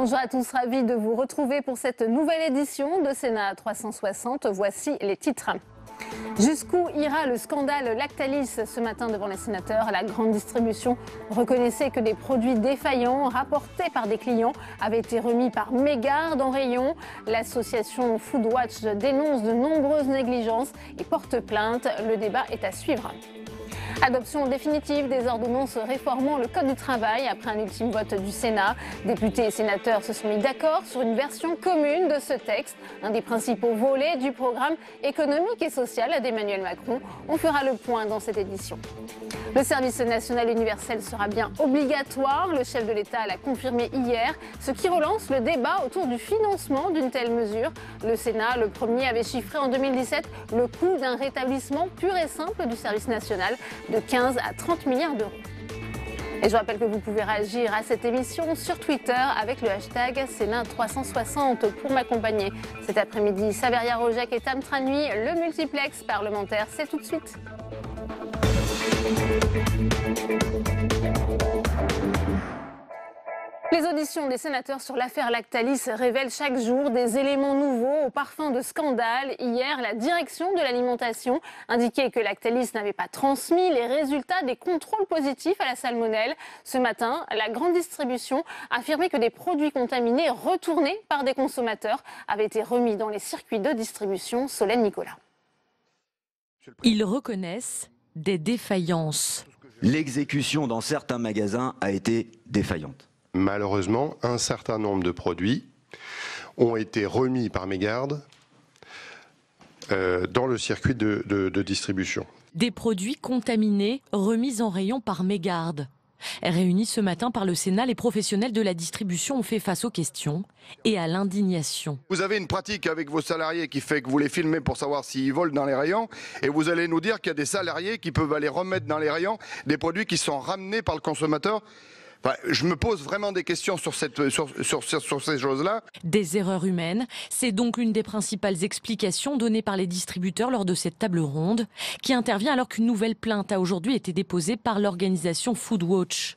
Bonjour à tous, ravi de vous retrouver pour cette nouvelle édition de Sénat 360. Voici les titres. Jusqu'où ira le scandale Lactalis ce matin devant les sénateurs? La grande distribution reconnaissait que des produits défaillants rapportés par des clients avaient été remis par mégarde en rayon. L'association Foodwatch dénonce de nombreuses négligences et porte plainte. Le débat est à suivre. Adoption définitive des ordonnances réformant le Code du travail après un ultime vote du Sénat. Députés et sénateurs se sont mis d'accord sur une version commune de ce texte, un des principaux volets du programme économique et social d'Emmanuel Macron. On fera le point dans cette édition. Le service national universel sera bien obligatoire. Le chef de l'État l'a confirmé hier, ce qui relance le débat autour du financement d'une telle mesure. Le Sénat, le premier, avait chiffré en 2017 le coût d'un rétablissement pur et simple du service national de 15 à 30 milliards d'euros. Et je rappelle que vous pouvez réagir à cette émission sur Twitter avec le hashtag Sénat360. Pour m'accompagner cet après-midi, Saveria Rojek et Tam Tranui, le multiplex parlementaire, c'est tout de suite. Les auditions des sénateurs sur l'affaire Lactalis révèlent chaque jour des éléments nouveaux au parfum de scandale. Hier, la direction de l'alimentation indiquait que Lactalis n'avait pas transmis les résultats des contrôles positifs à la salmonelle. Ce matin, la grande distribution affirmait que des produits contaminés retournés par des consommateurs avaient été remis dans les circuits de distribution. Solène Nicolas. Ils reconnaissent des défaillances. L'exécution dans certains magasins a été défaillante. Malheureusement, un certain nombre de produits ont été remis par mégarde dans le circuit de distribution. Des produits contaminés remis en rayon par mégarde. Réunis ce matin par le Sénat, les professionnels de la distribution ont fait face aux questions et à l'indignation. Vous avez une pratique avec vos salariés qui fait que vous les filmez pour savoir s'ils volent dans les rayons et vous allez nous dire qu'il y a des salariés qui peuvent aller remettre dans les rayons des produits qui sont ramenés par le consommateur. Enfin, je me pose vraiment des questions sur ces choses-là. Des erreurs humaines, c'est donc l'une des principales explications données par les distributeurs lors de cette table ronde, qui intervient alors qu'une nouvelle plainte a aujourd'hui été déposée par l'organisation Foodwatch.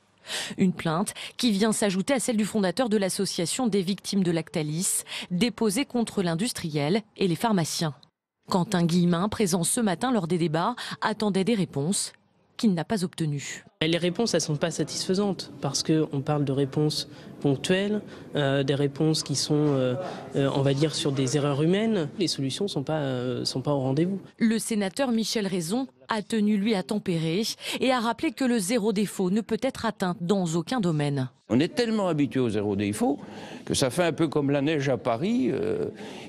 Une plainte qui vient s'ajouter à celle du fondateur de l'association des victimes de Lactalis, déposée contre l'industriel et les pharmaciens. Quentin Guillemin, présent ce matin lors des débats, attendait des réponses qu'il n'a pas obtenues. Les réponses, elles ne sont pas satisfaisantes parce qu'on parle de réponses ponctuelles, des réponses qui sont, on va dire, sur des erreurs humaines. Les solutions ne sont pas au rendez-vous. Le sénateur Michel Raison a tenu, lui, à tempérer et a rappelé que le zéro défaut ne peut être atteint dans aucun domaine. On est tellement habitué au zéro défaut que ça fait un peu comme la neige à Paris.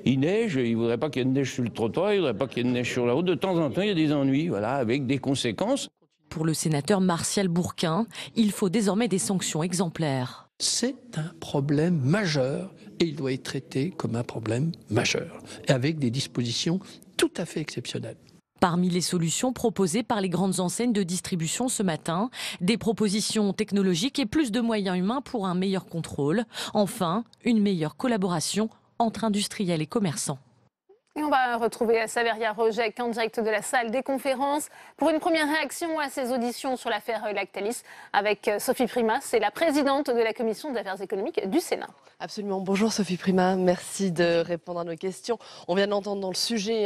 Il neige, il ne voudrait pas qu'il y ait de neige sur le trottoir, il ne voudrait pas qu'il y ait de neige sur la route. De temps en temps, il y a des ennuis, voilà, avec des conséquences. Pour le sénateur Martial Bourquin, il faut désormais des sanctions exemplaires. C'est un problème majeur et il doit être traité comme un problème majeur, et avec des dispositions tout à fait exceptionnelles. Parmi les solutions proposées par les grandes enseignes de distribution ce matin, des propositions technologiques et plus de moyens humains pour un meilleur contrôle. Enfin, une meilleure collaboration entre industriels et commerçants. Et on va retrouver Saveria Rojek en direct de la salle des conférences pour une première réaction à ces auditions sur l'affaire Lactalis avec Sophie Primas, c'est la présidente de la commission des affaires économiques du Sénat. Absolument. Bonjour Sophie Primas, merci de répondre à nos questions. On vient d'entendre dans le sujet,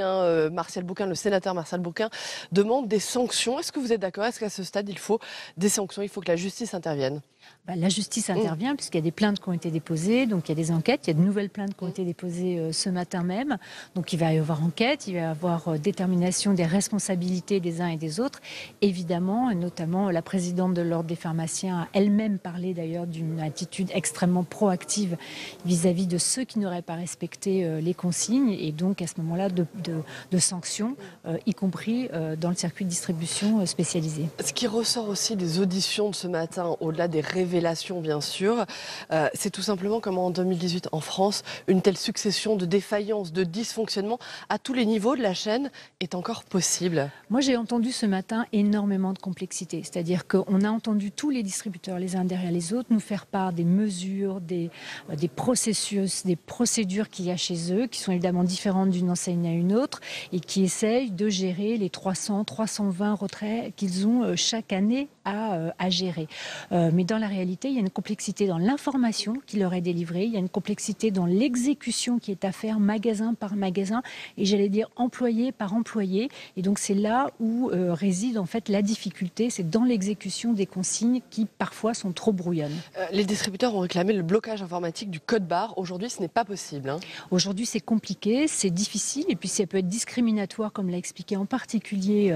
Martial Bourquin, le sénateur Martial Bourquin demande des sanctions. Est-ce que vous êtes d'accord? Est-ce qu'à ce stade, il faut des sanctions? Il faut que la justice intervienne? La justice intervient puisqu'il y a des plaintes qui ont été déposées, donc il y a des enquêtes, il y a de nouvelles plaintes qui ont été déposées ce matin même. Donc il va y avoir enquête, il va y avoir détermination des responsabilités des uns et des autres. Évidemment, et notamment la présidente de l'Ordre des pharmaciens a elle-même parlé d'ailleurs d'une attitude extrêmement proactive vis-à-vis de ceux qui n'auraient pas respecté les consignes et donc à ce moment-là de sanctions, y compris dans le circuit de distribution spécialisé. Ce qui ressort aussi des auditions de ce matin, au-delà des révélation bien sûr, c'est tout simplement comme en 2018 en France, une telle succession de défaillances, de dysfonctionnements à tous les niveaux de la chaîne est encore possible. Moi j'ai entendu ce matin énormément de complexité, c'est-à-dire qu'on a entendu tous les distributeurs les uns derrière les autres nous faire part des mesures, des processus, des procédures qu'il y a chez eux, qui sont évidemment différentes d'une enseigne à une autre et qui essayent de gérer les 300, 320 retraits qu'ils ont chaque année à gérer. Mais dans la réalité, il y a une complexité dans l'information qui leur est délivrée, il y a une complexité dans l'exécution qui est à faire magasin par magasin, et j'allais dire employé par employé. Et donc c'est là où réside en fait la difficulté, c'est dans l'exécution des consignes qui parfois sont trop brouillonnes. Les distributeurs ont réclamé le blocage informatique du code barre. Aujourd'hui, ce n'est pas possible. Hein. Aujourd'hui, c'est compliqué, c'est difficile, et puis ça peut être discriminatoire, comme l'a expliqué en particulier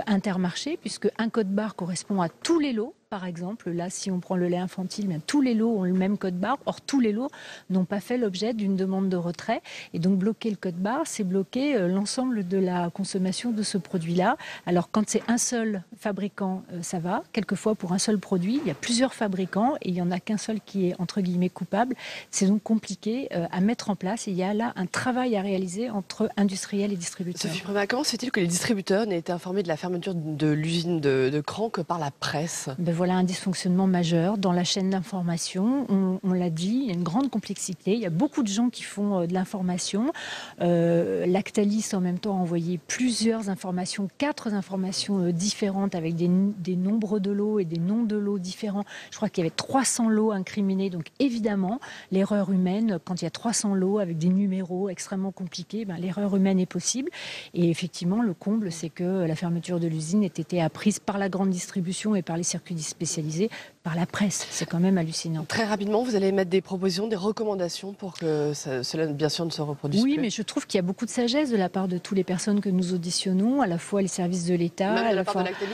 Intermarché, puisque un code barre correspond à tous les lots. Par exemple, là, si on prend le lait infantile, bien, tous les lots ont le même code barre. Or, tous les lots n'ont pas fait l'objet d'une demande de retrait. Et donc, bloquer le code barre, c'est bloquer l'ensemble de la consommation de ce produit-là. Alors, quand c'est un seul fabricant, ça va. Quelquefois, pour un seul produit, il y a plusieurs fabricants et il n'y en a qu'un seul qui est, entre guillemets, coupable. C'est donc compliqué à mettre en place. Et il y a là un travail à réaliser entre industriels et distributeurs. Sophie Prémat, comment se fait-il que les distributeurs n'aient été informés de la fermeture de l'usine de Cran que par la presse ? Voilà un dysfonctionnement majeur dans la chaîne d'information. On l'a dit, il y a une grande complexité. Il y a beaucoup de gens qui font de l'information. Lactalis, en même temps, a envoyé plusieurs informations, 4 informations différentes avec des nombres de lots et des noms de lots différents. Je crois qu'il y avait 300 lots incriminés. Donc évidemment, l'erreur humaine, quand il y a 300 lots avec des numéros extrêmement compliqués, l'erreur humaine est possible. Et effectivement, le comble, c'est que la fermeture de l'usine ait été apprise par la grande distribution et par les circuits spécialisés, par la presse. C'est quand même hallucinant. Très rapidement, vous allez émettre des propositions, des recommandations pour que cela, bien sûr, ne se reproduise plus. Oui, mais je trouve qu'il y a beaucoup de sagesse de la part de toutes les personnes que nous auditionnons, à la fois les services de l'État, même à la part de Lactalis.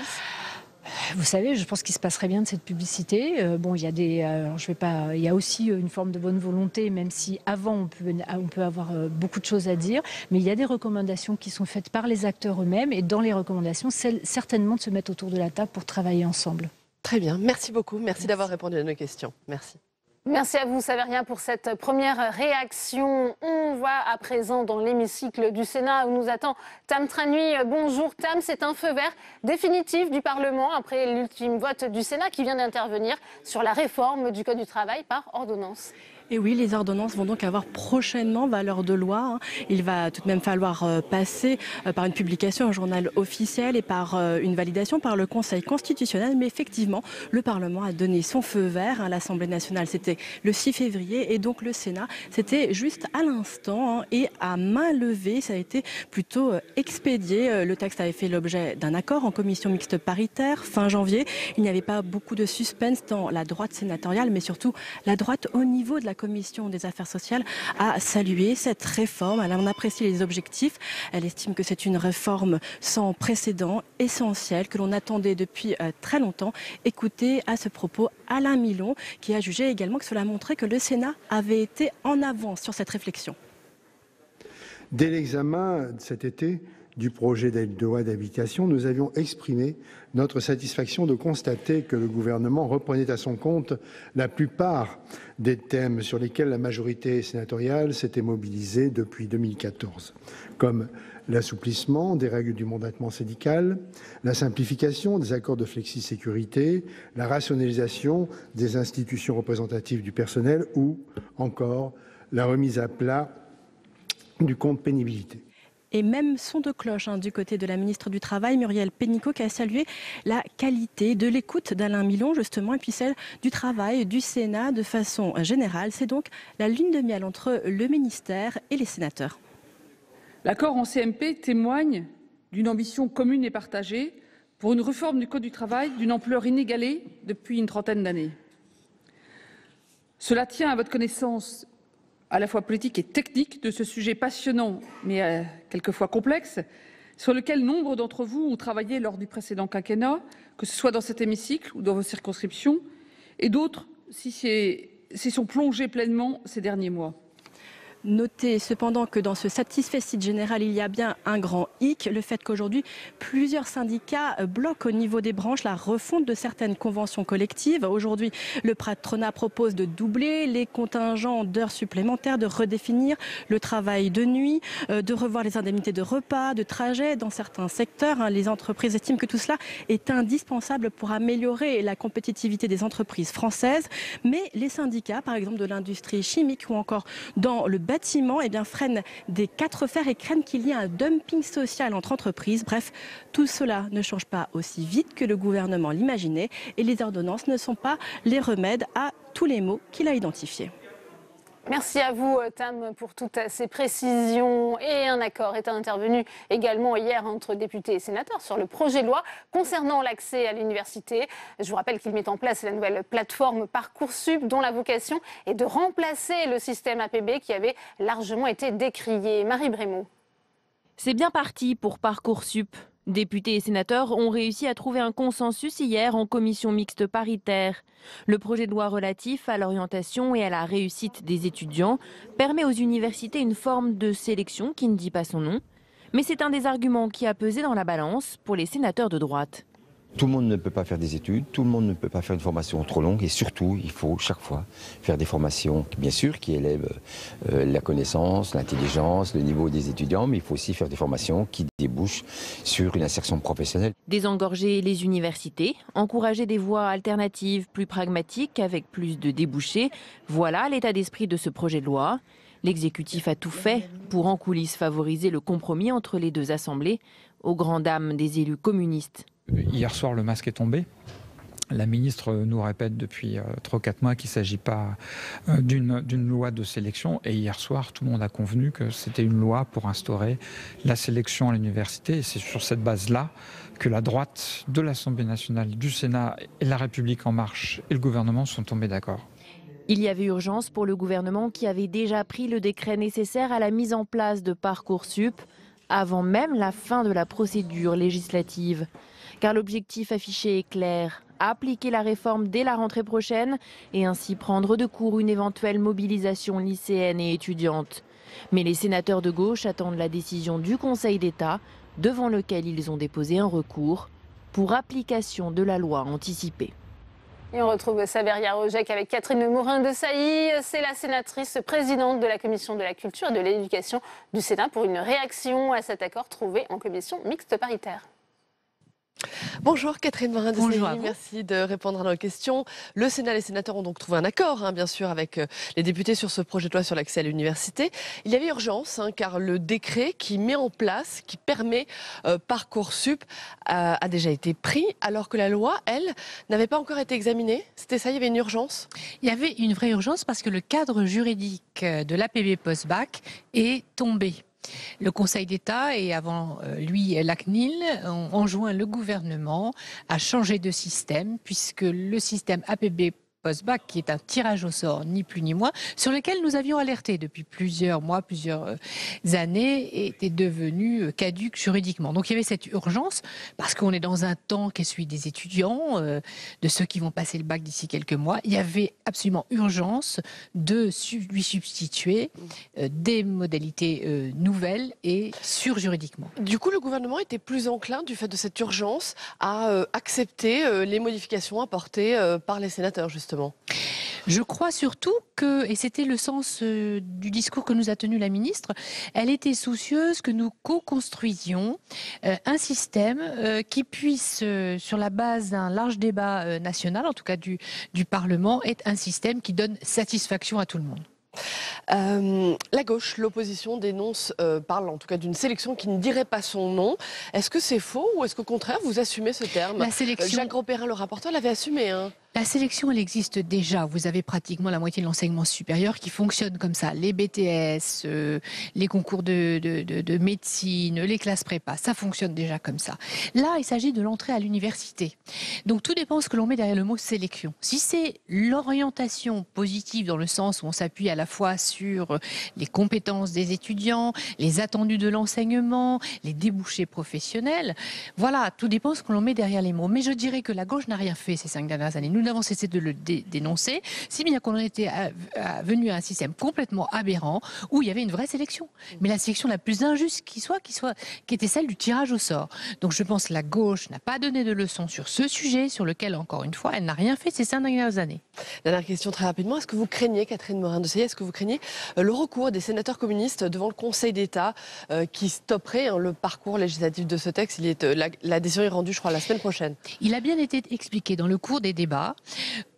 Vous savez, je pense qu'il se passerait bien de cette publicité. Bon, il y a il y a aussi une forme de bonne volonté, même si avant on peut avoir beaucoup de choses à dire. Mais il y a des recommandations qui sont faites par les acteurs eux-mêmes, et dans les recommandations, c'est certainement de se mettre autour de la table pour travailler ensemble. Très bien, merci beaucoup. Merci d'avoir répondu à nos questions. Merci. Merci à vous, Savérien, pour cette première réaction. On va à présent dans l'hémicycle du Sénat où nous attend Tam Tranui. Bonjour Tam, c'est un feu vert définitif du Parlement après l'ultime vote du Sénat qui vient d'intervenir sur la réforme du Code du travail par ordonnance. Et oui, les ordonnances vont donc avoir prochainement valeur de loi. Il va tout de même falloir passer par une publication au journal officiel et par une validation par le Conseil constitutionnel. Mais effectivement, le Parlement a donné son feu vert. L'Assemblée nationale, c'était le 6 février. Et donc le Sénat, c'était juste à l'instant et à main levée. Ça a été plutôt expédié. Le texte avait fait l'objet d'un accord en commission mixte paritaire fin janvier. Il n'y avait pas beaucoup de suspense dans la droite sénatoriale, mais surtout la droite au niveau de la Commission des affaires sociales a salué cette réforme. Elle en apprécie les objectifs. Elle estime que c'est une réforme sans précédent, essentielle, que l'on attendait depuis très longtemps. Écoutez à ce propos Alain Milon, qui a jugé également que cela montrait que le Sénat avait été en avance sur cette réflexion. Dès l'examen cet été du projet de loi d'habilitation, nous avions exprimé notre satisfaction de constater que le gouvernement reprenait à son compte la plupart des thèmes sur lesquels la majorité sénatoriale s'était mobilisée depuis 2014, comme l'assouplissement des règles du mandatement syndical, la simplification des accords de flexi-sécurité, la rationalisation des institutions représentatives du personnel ou encore la remise à plat du compte pénibilité. Et même son de cloche du côté de la ministre du Travail, Muriel Pénicaud, qui a salué la qualité de l'écoute d'Alain Milon, justement, et puis celle du travail du Sénat de façon générale. C'est donc la lune de miel entre le ministère et les sénateurs. L'accord en CMP témoigne d'une ambition commune et partagée pour une réforme du Code du travail d'une ampleur inégalée depuis une trentaine d'années. Cela tient à votre connaissance à la fois politique et technique de ce sujet passionnant, mais quelquefois complexe, sur lequel nombre d'entre vous ont travaillé lors du précédent quinquennat, que ce soit dans cet hémicycle ou dans vos circonscriptions, et d'autres s'y sont plongés pleinement ces derniers mois. Notez cependant que dans ce satisfecit général, il y a bien un grand hic, le fait qu'aujourd'hui, plusieurs syndicats bloquent au niveau des branches la refonte de certaines conventions collectives. Aujourd'hui, le patronat propose de doubler les contingents d'heures supplémentaires, de redéfinir le travail de nuit, de revoir les indemnités de repas, de trajet dans certains secteurs. Les entreprises estiment que tout cela est indispensable pour améliorer la compétitivité des entreprises françaises. Mais les syndicats, par exemple de l'industrie chimique ou encore dans le bâtiment freinent des 4 fers et craignent qu'il y ait un dumping social entre entreprises. Bref, tout cela ne change pas aussi vite que le gouvernement l'imaginait et les ordonnances ne sont pas les remèdes à tous les maux qu'il a identifiés. Merci à vous, Tam, pour toutes ces précisions. Et un accord est intervenu également hier entre députés et sénateurs sur le projet de loi concernant l'accès à l'université. Je vous rappelle qu'il met en place la nouvelle plateforme Parcoursup, dont la vocation est de remplacer le système APB qui avait largement été décrié. Marie Brémaud. C'est bien parti pour Parcoursup. Députés et sénateurs ont réussi à trouver un consensus hier en commission mixte paritaire. Le projet de loi relatif à l'orientation et à la réussite des étudiants permet aux universités une forme de sélection qui ne dit pas son nom. Mais c'est un des arguments qui a pesé dans la balance pour les sénateurs de droite. Tout le monde ne peut pas faire des études, tout le monde ne peut pas faire une formation trop longue et surtout, il faut chaque fois faire des formations, bien sûr, qui élèvent la connaissance, l'intelligence, le niveau des étudiants, mais il faut aussi faire des formations qui débouchent sur une insertion professionnelle. Désengorger les universités, encourager des voies alternatives plus pragmatiques avec plus de débouchés, voilà l'état d'esprit de ce projet de loi. L'exécutif a tout fait pour en coulisses favoriser le compromis entre les deux assemblées, aux grandes dames des élus communistes. Hier soir, le masque est tombé. La ministre nous répète depuis 3 ou 4 mois qu'il ne s'agit pas d'une loi de sélection. Et hier soir, tout le monde a convenu que c'était une loi pour instaurer la sélection à l'université. Et c'est sur cette base-là que la droite de l'Assemblée nationale, du Sénat, et La République En Marche et le gouvernement sont tombés d'accord. Il y avait urgence pour le gouvernement qui avait déjà pris le décret nécessaire à la mise en place de Parcoursup avant même la fin de la procédure législative. Car l'objectif affiché est clair, appliquer la réforme dès la rentrée prochaine et ainsi prendre de court une éventuelle mobilisation lycéenne et étudiante. Mais les sénateurs de gauche attendent la décision du Conseil d'État, devant lequel ils ont déposé un recours pour application de la loi anticipée. Et on retrouve Saberia Rojek avec Catherine Morin-Desailly. C'est la sénatrice présidente de la Commission de la Culture et de l'Éducation du Sénat pour une réaction à cet accord trouvé en commission mixte paritaire. Bonjour Catherine Morin-Desailly, merci de répondre à nos questions. Le Sénat et les sénateurs ont donc trouvé un accord, bien sûr, avec les députés sur ce projet de loi sur l'accès à l'université. Il y avait urgence, car le décret qui met en place, qui permet Parcoursup, a déjà été pris, alors que la loi, elle, n'avait pas encore été examinée. C'était ça, il y avait une urgence? Il y avait une vraie urgence parce que le cadre juridique de l'APB post-bac est tombé. Le Conseil d'État et avant lui la CNIL ont enjoint le gouvernement à changer de système puisque le système APB post-bac, qui est un tirage au sort, ni plus ni moins, sur lequel nous avions alerté depuis plusieurs mois, plusieurs années, était devenu caduc juridiquement. Donc il y avait cette urgence, parce qu'on est dans un temps qui est celui des étudiants, de ceux qui vont passer le bac d'ici quelques mois. Il y avait absolument urgence de lui substituer des modalités nouvelles et sûres juridiquement. Du coup, le gouvernement était plus enclin, du fait de cette urgence, à accepter les modifications apportées par les sénateurs, justement. Je crois surtout que, et c'était le sens du discours que nous a tenu la ministre, elle était soucieuse que nous co-construisions un système qui puisse, sur la base d'un large débat national, en tout cas du Parlement, être un système qui donne satisfaction à tout le monde. La gauche, l'opposition parle en tout cas d'une sélection qui ne dirait pas son nom. Est-ce que c'est faux ou est-ce qu'au contraire vous assumez ce terme? La sélection... Jacques Grosperrin, le rapporteur, l'avait assumé. La sélection, elle existe déjà. Vous avez pratiquement la moitié de l'enseignement supérieur qui fonctionne comme ça. Les BTS, les concours de médecine, les classes prépa, ça fonctionne déjà comme ça. Là, il s'agit de l'entrée à l'université. Donc tout dépend de ce que l'on met derrière le mot sélection. Si c'est l'orientation positive dans le sens où on s'appuie à la fois sur les compétences des étudiants, les attendus de l'enseignement, les débouchés professionnels, voilà, tout dépend de ce que l'on met derrière les mots. Mais je dirais que la gauche n'a rien fait ces 5 dernières années. Nous n'avons cessé de le dénoncer, si bien qu'on en était venu à un système complètement aberrant où il y avait une vraie sélection. Mais la sélection la plus injuste qui était celle du tirage au sort. Donc je pense que la gauche n'a pas donné de leçons sur ce sujet, sur lequel, encore une fois, elle n'a rien fait ces 5 dernières années. Dernière question très rapidement. Est-ce que vous craignez, Catherine Morin-Desailly, est-ce que vous craignez le recours des sénateurs communistes devant le Conseil d'État qui stopperait le parcours législatif de ce texte? La décision est rendue, je crois, la semaine prochaine. Il a bien été expliqué dans le cours des débats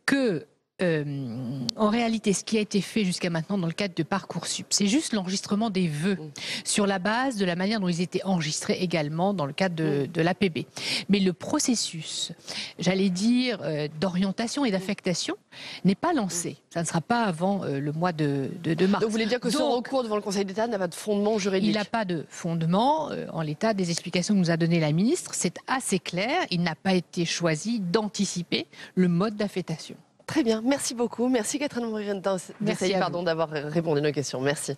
que en réalité, ce qui a été fait jusqu'à maintenant dans le cadre de Parcoursup, c'est juste l'enregistrement des vœux sur la base de la manière dont ils étaient enregistrés également dans le cadre de l'APB. Mais le processus, j'allais dire, d'orientation et d'affectation n'est pas lancé. Ça ne sera pas avant le mois de mars. Donc vous voulez dire que ce recours devant le Conseil d'État n'a pas de fondement juridique? Il n'a pas de fondement. En l'état des explications que nous a donné la ministre, c'est assez clair. Il n'a pas été choisi d'anticiper le mode d'affectation. Très bien, merci beaucoup. Merci Catherine Morin-Desailly d'avoir répondu à nos questions. Merci.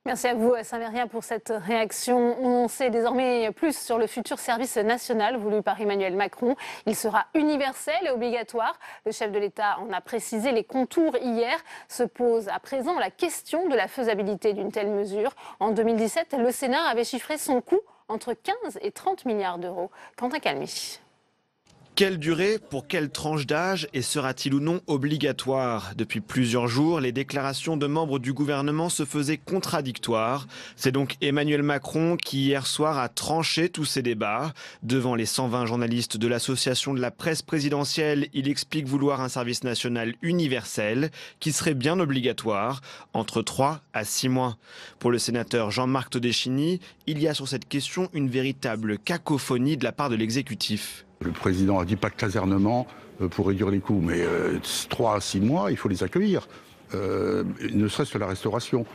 Merci à vous, Saint-Mérien, pour cette réaction. On sait désormais plus sur le futur service national voulu par Emmanuel Macron. Il sera universel et obligatoire. Le chef de l'État en a précisé les contours hier. Se pose à présent la question de la faisabilité d'une telle mesure. En 2017, le Sénat avait chiffré son coût entre 15 et 30 milliards d'euros. Quentin Calmy. Quelle durée, pour quelle tranche d'âge et sera-t-il ou non obligatoire? Depuis plusieurs jours, les déclarations de membres du gouvernement se faisaient contradictoires. C'est donc Emmanuel Macron qui hier soir a tranché tous ces débats. Devant les 120 journalistes de l'association de la presse présidentielle, il explique vouloir un service national universel qui serait bien obligatoire, entre 3 à 6 mois. Pour le sénateur Jean-Marc Todeschini, il y a sur cette question une véritable cacophonie de la part de l'exécutif. Le président a dit pas de casernement pour réduire les coûts, mais 3 à 6 mois, il faut les accueillir. Ne serait-ce que la restauration.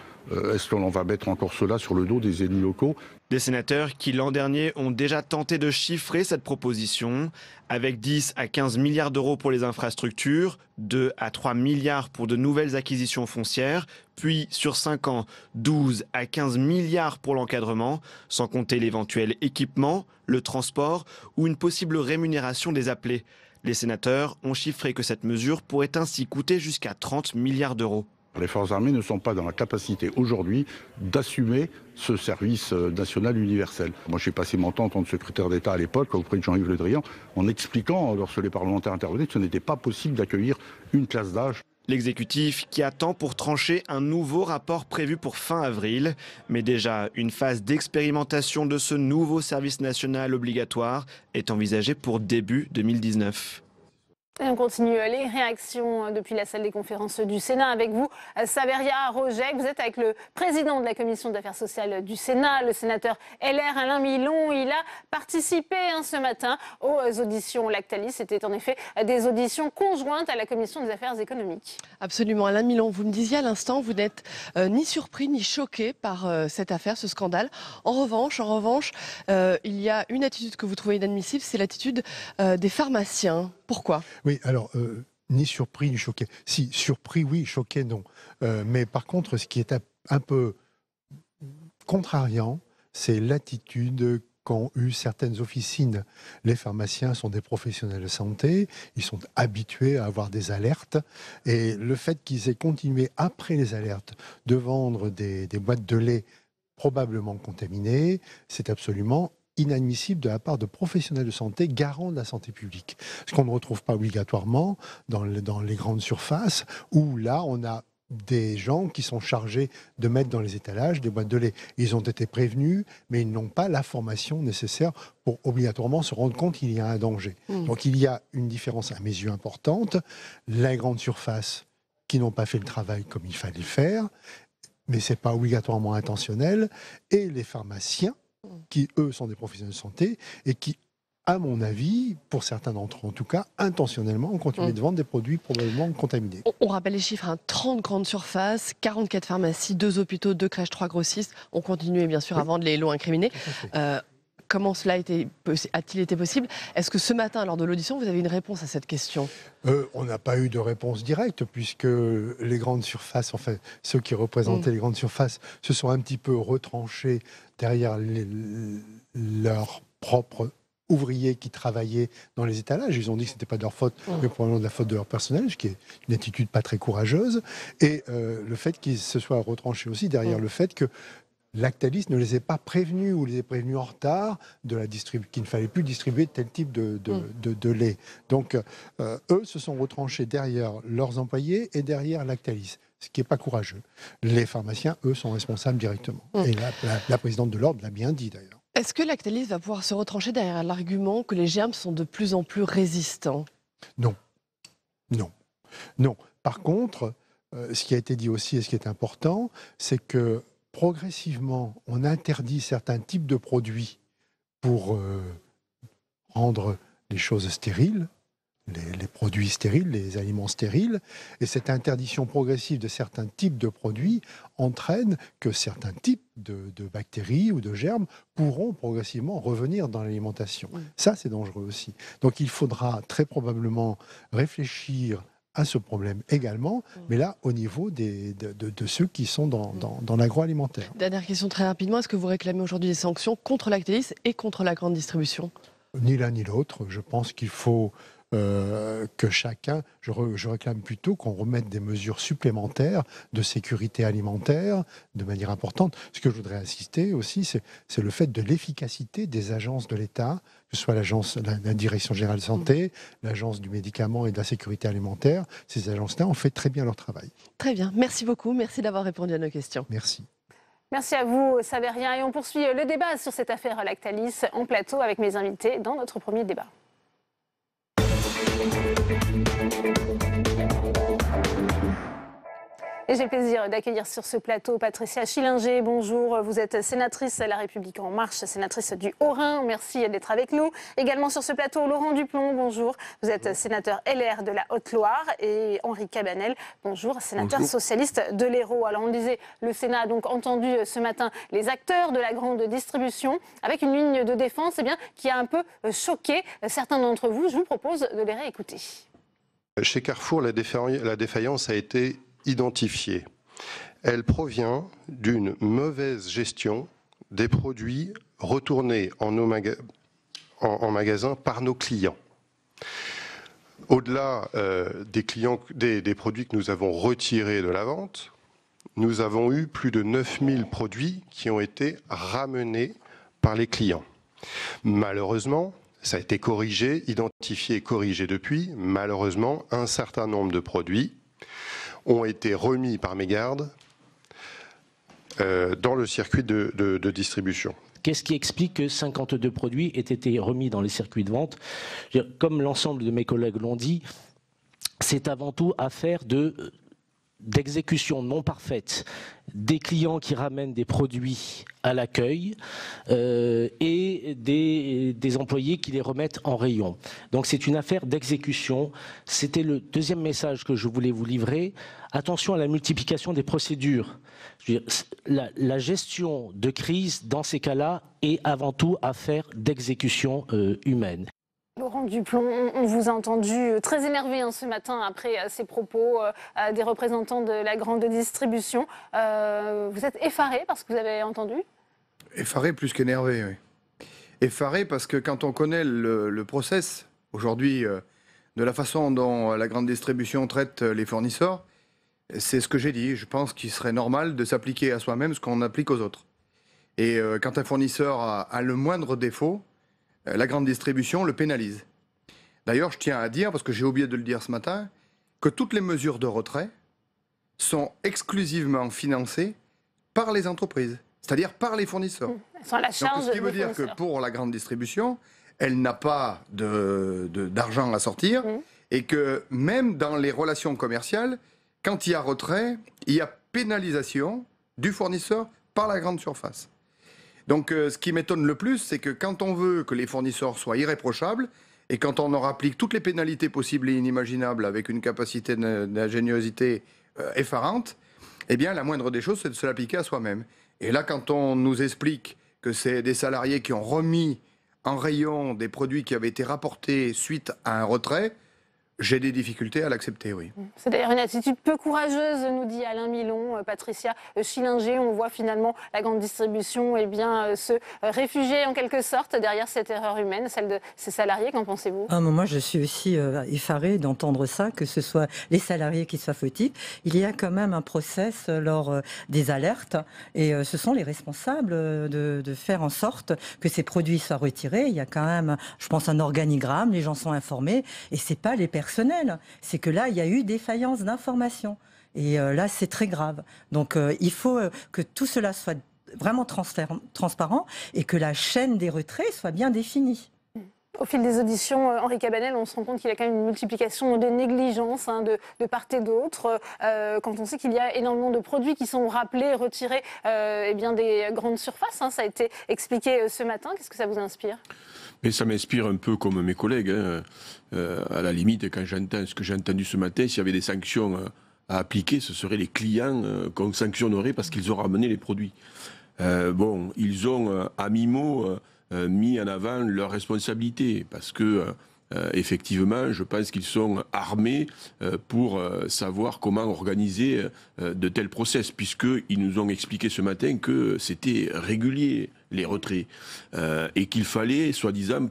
Est-ce qu'on va mettre encore cela sur le dos des élus locaux? Des sénateurs qui l'an dernier ont déjà tenté de chiffrer cette proposition. Avec 10 à 15 milliards d'euros pour les infrastructures, 2 à 3 milliards pour de nouvelles acquisitions foncières, puis sur 5 ans, 12 à 15 milliards pour l'encadrement, sans compter l'éventuel équipement, le transport ou une possible rémunération des appelés. Les sénateurs ont chiffré que cette mesure pourrait ainsi coûter jusqu'à 30 milliards d'euros. Les forces armées ne sont pas dans la capacité aujourd'hui d'assumer ce service national universel. Moi, j'ai passé mon temps en tant que secrétaire d'État à l'époque auprès de Jean-Yves Le Drian en expliquant, lorsque les parlementaires intervenaient, que ce n'était pas possible d'accueillir une classe d'âge. L'exécutif qui attend pour trancher un nouveau rapport prévu pour fin avril. Mais déjà, une phase d'expérimentation de ce nouveau service national obligatoire est envisagée pour début 2019. Et on continue les réactions depuis la salle des conférences du Sénat avec vous, Saveria Rojek. Vous êtes avec le président de la commission des affaires sociales du Sénat, le sénateur LR Alain Milon. Il a participé ce matin aux auditions Lactalis. C'était en effet des auditions conjointes à la commission des affaires économiques. Absolument. Alain Milon, vous me disiez à l'instant, vous n'êtes ni surpris ni choqué par cette affaire, ce scandale. En revanche, il y a une attitude que vous trouvez inadmissible, c'est l'attitude des pharmaciens. Pourquoi ? Oui, alors, ni surpris ni choqué. Si, surpris, oui, choqué, non. Mais par contre, ce qui est un peu contrariant, c'est l'attitude qu'ont eu certaines officines. Les pharmaciens sont des professionnels de santé, ils sont habitués à avoir des alertes, et le fait qu'ils aient continué, après les alertes, de vendre des boîtes de lait probablement contaminées, c'est absolument inadmissible de la part de professionnels de santé garants de la santé publique. Ce qu'on ne retrouve pas obligatoirement dans les grandes surfaces, où là, on a des gens qui sont chargés de mettre dans les étalages des boîtes de lait. Ils ont été prévenus, mais ils n'ont pas la formation nécessaire pour obligatoirement se rendre compte qu'il y a un danger. Donc il y a une différence à mes yeux importante. Les grandes surfaces qui n'ont pas fait le travail comme il fallait le faire, mais ce n'est pas obligatoirement intentionnel, et les pharmaciens qui, eux, sont des professionnels de santé et qui, à mon avis, pour certains d'entre eux en tout cas, intentionnellement, ont continué de vendre des produits probablement contaminés. On rappelle les chiffres, 30 grandes surfaces, 44 pharmacies, 2 hôpitaux, 2 crèches, 3 grossistes ont continué bien sûr à vendre les lots incriminés. Comment cela a-t-il été possible? Est-ce que ce matin, lors de l'audition, vous avez une réponse à cette question? On n'a pas eu de réponse directe, puisque les grandes surfaces, enfin ceux qui représentaient les grandes surfaces, se sont un petit peu retranchés derrière leurs propres ouvriers qui travaillaient dans les étalages. Ils ont dit que ce n'était pas de leur faute, mais probablement de la faute de leur personnel, ce qui est une attitude pas très courageuse. Et le fait qu'ils se soient retranchés aussi derrière le fait que Lactalis ne les ait pas prévenus ou les ait prévenus en retard qu'il ne fallait plus distribuer tel type de lait. Donc, eux se sont retranchés derrière leurs employés et derrière Lactalis, ce qui n'est pas courageux. Les pharmaciens, eux, sont responsables directement. Et la présidente de l'Ordre l'a bien dit, d'ailleurs. Est-ce que Lactalis va pouvoir se retrancher derrière l'argument que les germes sont de plus en plus résistants? Non. Non. Non. Par contre, ce qui a été dit aussi et ce qui est important, c'est que progressivement, on interdit certains types de produits pour rendre les choses stériles, les produits stériles, les aliments stériles. Et cette interdiction progressive de certains types de produits entraîne que certains types de bactéries ou de germes pourront progressivement revenir dans l'alimentation. Ça, c'est dangereux aussi. Donc il faudra très probablement réfléchir à ce problème également, mais là, au niveau de ceux qui sont dans l'agroalimentaire. Dernière question très rapidement, est-ce que vous réclamez aujourd'hui des sanctions contre Lactalis et contre la grande distribution? Ni l'un ni l'autre. Je pense qu'il faut que chacun, je réclame plutôt qu'on remette des mesures supplémentaires de sécurité alimentaire de manière importante. Ce que je voudrais insister aussi, c'est le fait de l'efficacité des agences de l'État, que ce soit la Direction générale de santé, l'Agence du médicament et de la sécurité alimentaire. Ces agences-là ont fait très bien leur travail. Très bien, merci beaucoup, merci d'avoir répondu à nos questions. Merci. Merci à vous, Saverien. Et on poursuit le débat sur cette affaire Lactalis en plateau avec mes invités dans notre premier débat. Et j'ai le plaisir d'accueillir sur ce plateau Patricia Schillinger. Bonjour, vous êtes sénatrice La République En Marche, sénatrice du Haut-Rhin. Merci d'être avec nous. Également sur ce plateau, Laurent Duplon, bonjour. Vous êtes sénateur LR de la Haute-Loire. Et Henri Cabanel, bonjour, sénateur socialiste de l'Hérault. Alors on le disait, le Sénat a donc entendu ce matin les acteurs de la grande distribution avec une ligne de défense qui a un peu choqué certains d'entre vous. Je vous propose de les réécouter. Chez Carrefour, la défaillance a été identifiée. Elle provient d'une mauvaise gestion des produits retournés en magasin par nos clients. Au-delà des produits que nous avons retirés de la vente, nous avons eu plus de 9000 produits qui ont été ramenés par les clients. Malheureusement, ça a été corrigé, identifié et corrigé depuis. Malheureusement, un certain nombre de produits ont été remis par mégarde dans le circuit de distribution. Qu'est-ce qui explique que 52 produits aient été remis dans les circuits de vente? Comme l'ensemble de mes collègues l'ont dit, c'est avant tout affaire d'exécution non parfaite des clients qui ramènent des produits à l'accueil et des employés qui les remettent en rayon. Donc c'est une affaire d'exécution. C'était le deuxième message que je voulais vous livrer. Attention à la multiplication des procédures. Je veux dire, la gestion de crise dans ces cas-là est avant tout affaire d'exécution humaine. Laurent Duplon, on vous a entendu très énervé ce matin après ces propos des représentants de la grande distribution. Vous êtes effaré par ce que vous avez entendu? Effaré plus qu'énervé, oui. Effaré parce que quand on connaît le process aujourd'hui de la façon dont la grande distribution traite les fournisseurs, c'est ce que j'ai dit. Je pense qu'il serait normal de s'appliquer à soi-même ce qu'on applique aux autres. Et quand un fournisseur a le moindre défaut, la grande distribution le pénalise. D'ailleurs, je tiens à dire, parce que j'ai oublié de le dire ce matin, que toutes les mesures de retrait sont exclusivement financées par les entreprises, c'est-à-dire par les fournisseurs. Elles sont à la charge. Donc, ce qui veut dire que pour la grande distribution, elle n'a pas d'argent à sortir et que même dans les relations commerciales, quand il y a retrait, il y a pénalisation du fournisseur par la grande surface. Donc ce qui m'étonne le plus, c'est que quand on veut que les fournisseurs soient irréprochables et quand on leur applique toutes les pénalités possibles et inimaginables avec une capacité d'ingéniosité effarante, eh bien la moindre des choses, c'est de se l'appliquer à soi-même. Et là, quand on nous explique que c'est des salariés qui ont remis en rayon des produits qui avaient été rapportés suite à un retrait, j'ai des difficultés à l'accepter, oui. C'est d'ailleurs une attitude peu courageuse, nous dit Alain Milon. Patricia Schillinger, on voit finalement la grande distribution se réfugier en quelque sorte derrière cette erreur humaine, celle de ses salariés. Qu'en pensez-vous? Moi, je suis aussi effarée d'entendre ça, que ce soit les salariés qui soient fautifs. Il y a quand même un process lors des alertes et ce sont les responsables de faire en sorte que ces produits soient retirés. Il y a quand même, je pense, un organigramme, les gens sont informés et c'est pas les personnels. C'est que là, il y a eu défaillance d'information. Et là, c'est très grave. Donc, il faut que tout cela soit vraiment transparent et que la chaîne des retraits soit bien définie. Au fil des auditions, Henri Cabanel, on se rend compte qu'il y a quand même une multiplication des négligences de part et d'autre. Quand on sait qu'il y a énormément de produits qui sont rappelés, retirés des grandes surfaces, ça a été expliqué ce matin. Qu'est-ce que ça vous inspire ? Mais ça m'inspire un peu comme mes collègues. À la limite, quand j'entends ce que j'ai entendu ce matin, s'il y avait des sanctions à appliquer, ce seraient les clients qu'on sanctionnerait parce qu'ils ont ramené les produits. Ils ont à mi-mot mis en avant leurs responsabilités parce que effectivement, je pense qu'ils sont armés pour savoir comment organiser de tels process, puisqu'ils nous ont expliqué ce matin que c'était régulier, les retraits, et qu'il fallait, soi-disant,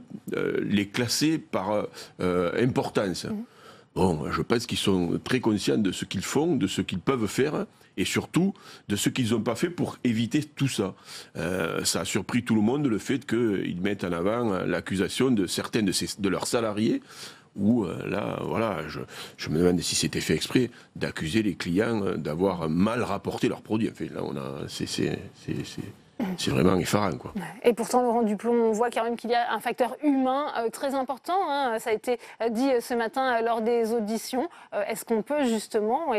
les classer par importance. Bon, je pense qu'ils sont très conscients de ce qu'ils font, de ce qu'ils peuvent faire, et surtout de ce qu'ils n'ont pas fait pour éviter tout ça. Ça a surpris tout le monde, le fait qu'ils mettent en avant l'accusation de certains de leurs salariés, où là, voilà, je me demande si c'était fait exprès d'accuser les clients d'avoir mal rapporté leurs produits. Enfin, là, c'est vraiment effarant, quoi. Et pourtant, Laurent Duplomb, on voit quand même qu'il y a un facteur humain très important. Ça a été dit ce matin lors des auditions. Est-ce qu'on peut justement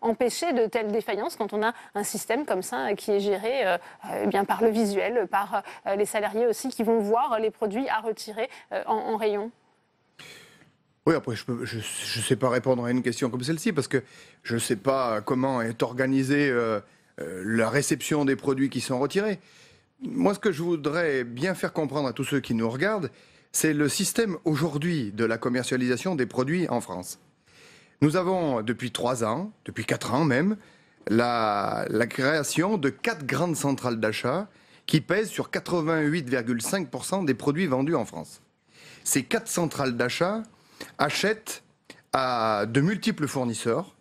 empêcher de telles défaillances quand on a un système comme ça qui est géré par le visuel, par les salariés aussi qui vont voir les produits à retirer en rayon ? Oui, après, je ne sais pas répondre à une question comme celle-ci parce que je ne sais pas comment est organisée la réception des produits qui sont retirés. Moi, ce que je voudrais bien faire comprendre à tous ceux qui nous regardent, c'est le système aujourd'hui de la commercialisation des produits en France. Nous avons depuis 3 ans, depuis 4 ans même, la création de 4 grandes centrales d'achat qui pèsent sur 88,5% des produits vendus en France. Ces 4 centrales d'achat achètent à de multiples fournisseurs.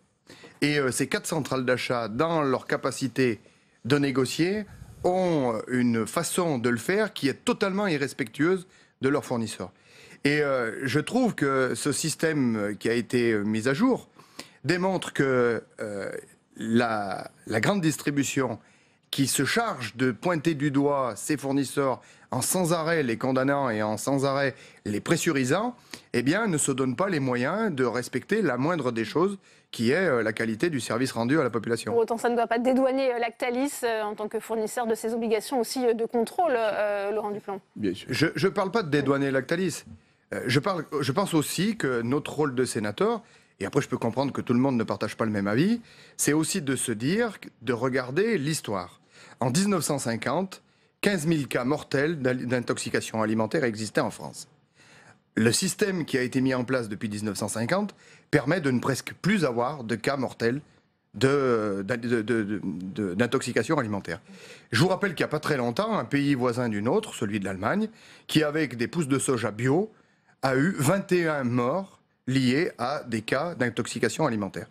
Et ces 4 centrales d'achat, dans leur capacité de négocier, ont une façon de le faire qui est totalement irrespectueuse de leurs fournisseurs. Et je trouve que ce système qui a été mis à jour démontre que la grande distribution qui se charge de pointer du doigt ses fournisseurs en sans arrêt les condamnant et en sans arrêt les pressurisant, ne se donne pas les moyens de respecter la moindre des choses, qui est la qualité du service rendu à la population. Pour autant, ça ne doit pas dédouaner Lactalis en tant que fournisseur de ses obligations aussi de contrôle, Laurent Duplomb. Bien sûr. Je ne parle pas de dédouaner Lactalis. Je pense aussi que notre rôle de sénateur, et après je peux comprendre que tout le monde ne partage pas le même avis, c'est aussi de se dire, de regarder l'histoire. En 1950, 15 000 cas mortels d'intoxication alimentaire existaient en France. Le système qui a été mis en place depuis 1950 permet de ne presque plus avoir de cas mortels d'intoxication alimentaire. Je vous rappelle qu'il n'y a pas très longtemps, un pays voisin du nôtre, celui de l'Allemagne, qui avec des pousses de soja bio, a eu 21 morts liés à des cas d'intoxication alimentaire.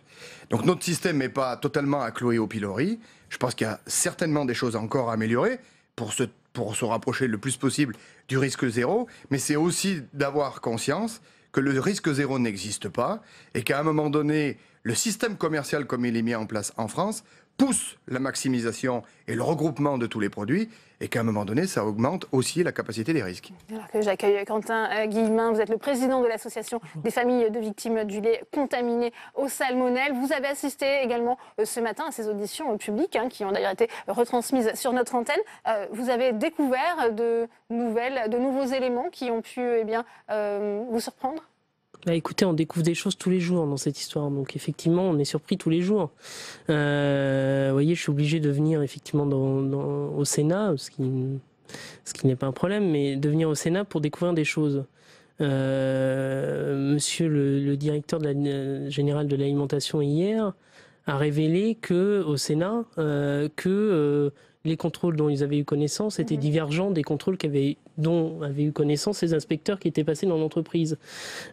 Donc notre système n'est pas totalement à clouer au pilori. Je pense qu'il y a certainement des choses encore à améliorer pour se rapprocher le plus possible du risque zéro, mais c'est aussi d'avoir conscience que le risque zéro n'existe pas et qu'à un moment donné, le système commercial comme il est mis en place en France pousse la maximisation et le regroupement de tous les produits et qu'à un moment donné, ça augmente aussi la capacité des risques. Alors que j'accueille Quentin Guillemin, vous êtes le président de l'association des familles de victimes du lait contaminé au salmonelle. Vous avez assisté également ce matin à ces auditions publiques qui ont d'ailleurs été retransmises sur notre antenne. Vous avez découvert de nouveaux éléments qui ont pu vous surprendre ? Écoutez, on découvre des choses tous les jours dans cette histoire, donc effectivement, on est surpris tous les jours. Vous voyez, je suis obligé de venir effectivement au Sénat, ce qui n'est pas un problème, mais de venir au Sénat pour découvrir des choses. Monsieur le directeur général de l'alimentation hier a révélé au Sénat que les contrôles dont ils avaient eu connaissance étaient divergents des contrôles dont avaient eu connaissance ces inspecteurs qui étaient passés dans l'entreprise.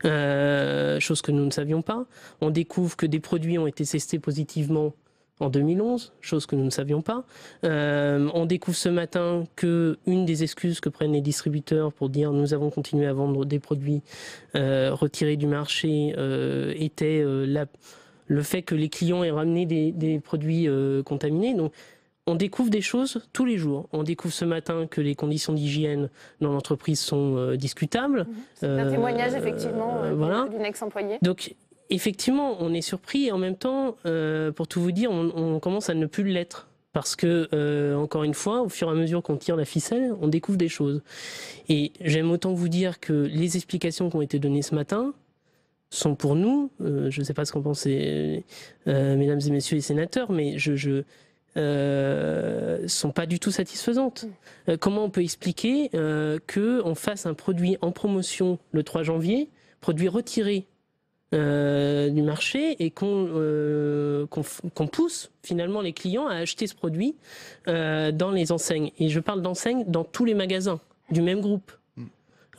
Chose que nous ne savions pas. On découvre que des produits ont été testés positivement en 2011, chose que nous ne savions pas. On découvre ce matin qu'une des excuses que prennent les distributeurs pour dire nous avons continué à vendre des produits retirés du marché était le fait que les clients aient ramené des produits contaminés. Donc, on découvre des choses tous les jours. On découvre ce matin que les conditions d'hygiène dans l'entreprise sont discutables. C'est un témoignage, effectivement, voilà. d'une ex-employée. Donc, effectivement, on est surpris et en même temps, pour tout vous dire, on commence à ne plus l'être. Parce que, encore une fois, au fur et à mesure qu'on tire la ficelle, on découvre des choses. Et j'aime autant vous dire que les explications qui ont été données ce matin sont pour nous, je ne sais pas ce qu'en pensent mesdames et messieurs les sénateurs, mais sont pas du tout satisfaisantes. Comment on peut expliquer qu'on fasse un produit en promotion le 3 janvier, produit retiré du marché et qu'on pousse finalement les clients à acheter ce produit dans les enseignes. Et je parle d'enseignes dans tous les magasins du même groupe.